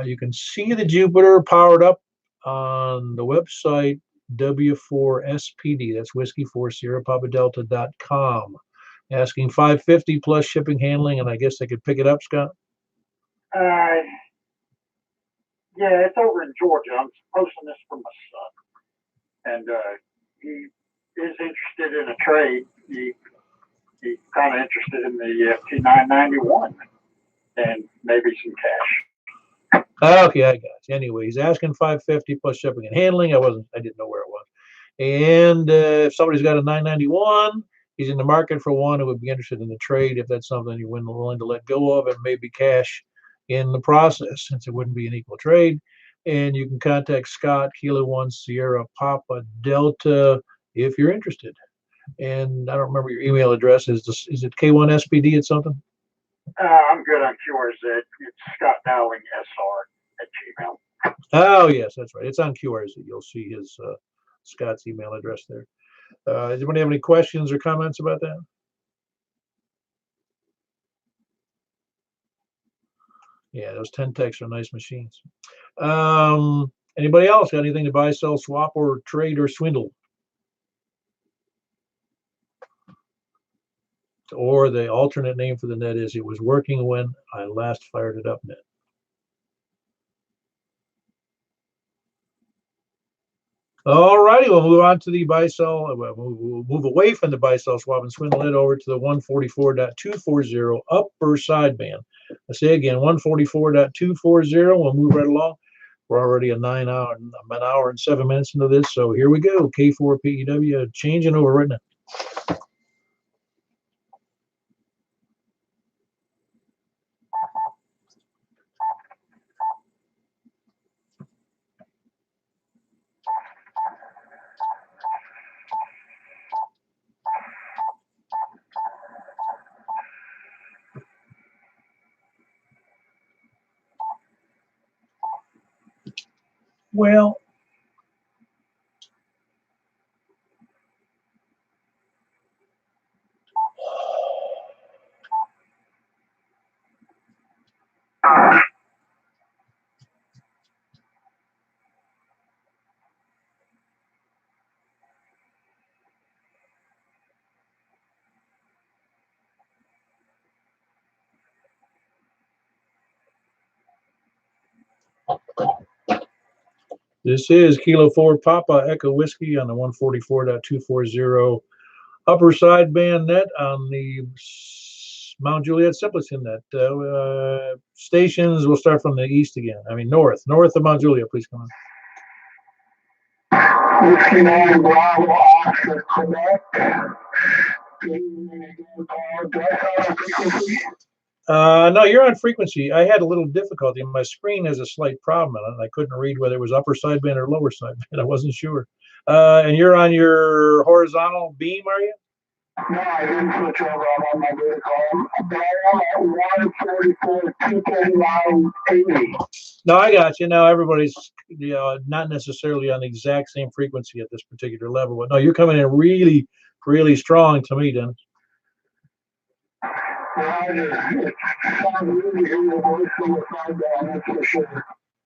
You can see the Jupiter powered up on the website W4SPD. That's Whiskey 4 Sierra Papa Delta.com. Asking $550 plus shipping, handling, and I guess they could pick it up, Scott. Yeah, it's over in Georgia. I'm posting this for my son, and he is interested in a trade. He's kind of interested in the FT991 and maybe some cash. Okay, I got you. Anyway, he's asking $550 plus shipping and handling. I didn't know where it was. And if somebody's got a 991, he's in the market for one who would be interested in the trade. If that's something you're willing to let go of, and maybe cash in the process, since it wouldn't be an equal trade. And you can contact Scott, Kilo 1 Sierra Papa Delta, if you're interested. And I don't remember your email address. Is it K1SPD at something? I'm good on QRZ. It's Scott Dowling SR at Gmail. Oh, yes, that's right. It's on QRZ. You'll see his Scott's email address there. Does anybody have any questions or comments about that? Yeah, those 10-techs are nice machines. Anybody else got anything to buy, sell, swap, or trade, or swindle? Or the alternate name for the net is, it was working when I last fired it up net. All righty, we'll move on to the buy sell. We'll move away from the buy sell swap and swindle it over to the 144.240 upper sideband. I say again, 144.240. We'll move right along. We're already an hour and 7 minutes into this, so here we go. K4PEW changing over right now. Well, this is Kilo 4 Papa Echo Whiskey on the 144.240 upper sideband net on the Mount Juliet Simplex Net. Stations will start from the east again. I mean, north of Mount Juliet. Please come on. Whiskey 9 Bravo Oscar, Quebec. No, you're on frequency. I had a little difficulty. My screen has a slight problem in it. I couldn't read whether it was upper sideband or lower sideband. I wasn't sure. And you're on your horizontal beam, are you? No, I didn't switch over. I'm on my vehicle. But I am at 144, 239, 80. No, I got you. Now everybody's not necessarily on the exact same frequency at this particular level. But no, you're coming in really, really strong to me, Dennis.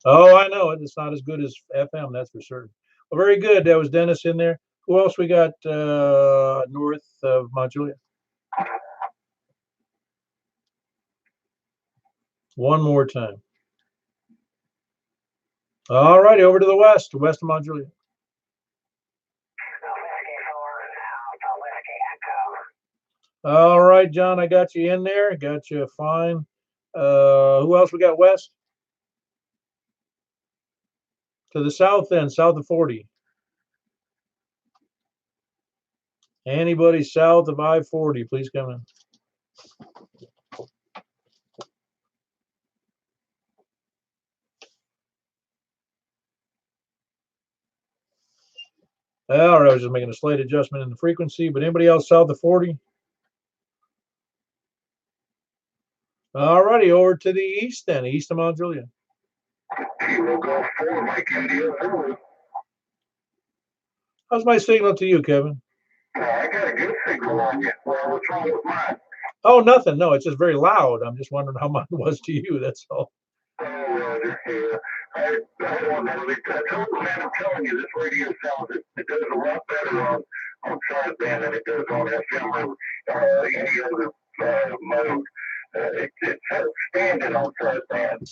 Oh, I know it. It's not as good as FM, that's for certain. Well, very good. That was Dennis in there. Who else we got north of Mount Juliet? One more time. All righty, over to the west of Mount Juliet. All right, John, I got you in there. Got you fine. Who else we got west? To the south then, south of 40. Anybody south of I-40, please come in. All right, I was just making a slight adjustment in the frequency, but anybody else south of 40? All righty, over to the east then, east of Mount Juliet. How's my signal to you, Kevin? I got a good signal on you. Well, what's wrong with mine? Oh, nothing. No, it's just very loud. I'm just wondering how mine was to you. That's all. Oh, yeah. I don't know. I'm telling you, this radio sounds, it does a lot better on sideband than it does on FM or any other mode. It's outstanding on sideband.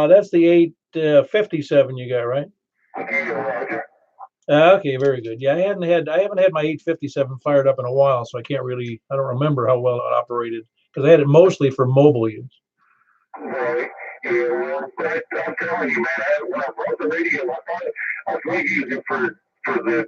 That's the 857 you got, right? Okay, Roger. Okay, very good. Yeah, I haven't had my 857 fired up in a while, so I don't remember how well it operated because I had it mostly for mobile use. Right. Yeah, well, I'm telling you, man, when I brought the radio, I was going to use it for the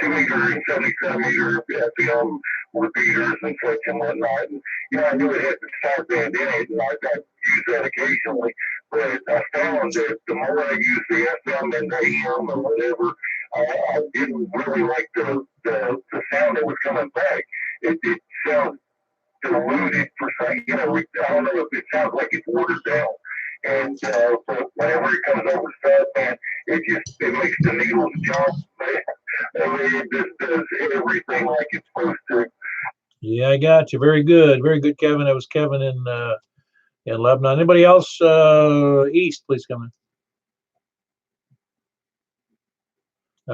2-meter and 77-meter FM repeaters and such and whatnot. And, I knew it had the sideband in it, and I use that occasionally. But I found that the more I use the FM and the AM or whatever, I didn't really like the sound that was coming back. It sounds diluted for some, I don't know if it sounds like it's watered down. And but whenever it comes over sideband, it makes the needles jump. It just does everything like it's supposed to. Yeah, I got you. Very good, Kevin. That was Kevin in Lebanon. Anybody else east? Please come in.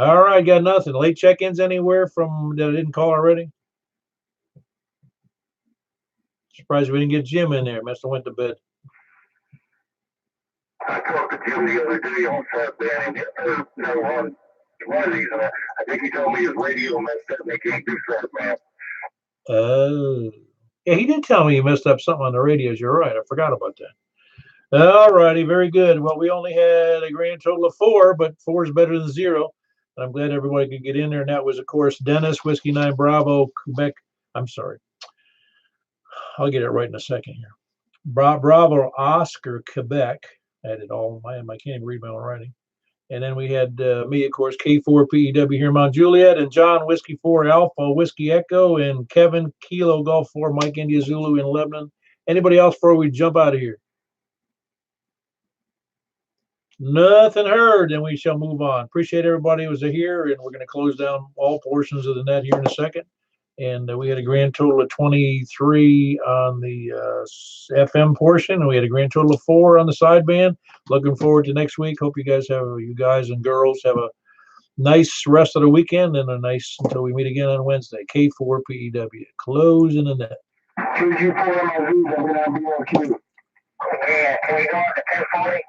All right, got nothing. Late check-ins anywhere from that I didn't call already? Surprised we didn't get Jim in there. Must have went to bed. I talked to Jim the other day on sideband, on one of these, and I think he told me his radio messed up and they can't do sideband. Oh. Yeah, he did tell me he messed up something on the radios. You're right. I forgot about that. All righty, very good. Well, we only had a grand total of 4, but 4 is better than 0. And I'm glad everybody could get in there. And that was, of course, Dennis, Whiskey 9 Bravo, Quebec. I'm sorry. I'll get it right in a second here. Bravo, Oscar, Quebec. I had it all in my I can't even read my own writing. And then we had me, of course, K4 PEW here in Mount Juliet, and John, Whiskey 4 Alpha, Whiskey Echo, and Kevin, Kilo Golf 4, Mike India Zulu in Lebanon. Anybody else before we jump out of here? Nothing heard, then we shall move on. Appreciate everybody who was here, and we're going to close down all portions of the net here in a second. And we had a grand total of 23 on the FM portion, and we had a grand total of 4 on the sideband. Looking forward to next week. Hope you guys and girls have a nice rest of the weekend and a nice until we meet again on Wednesday. K4 PEW, closing the net. Can we go on to 1040?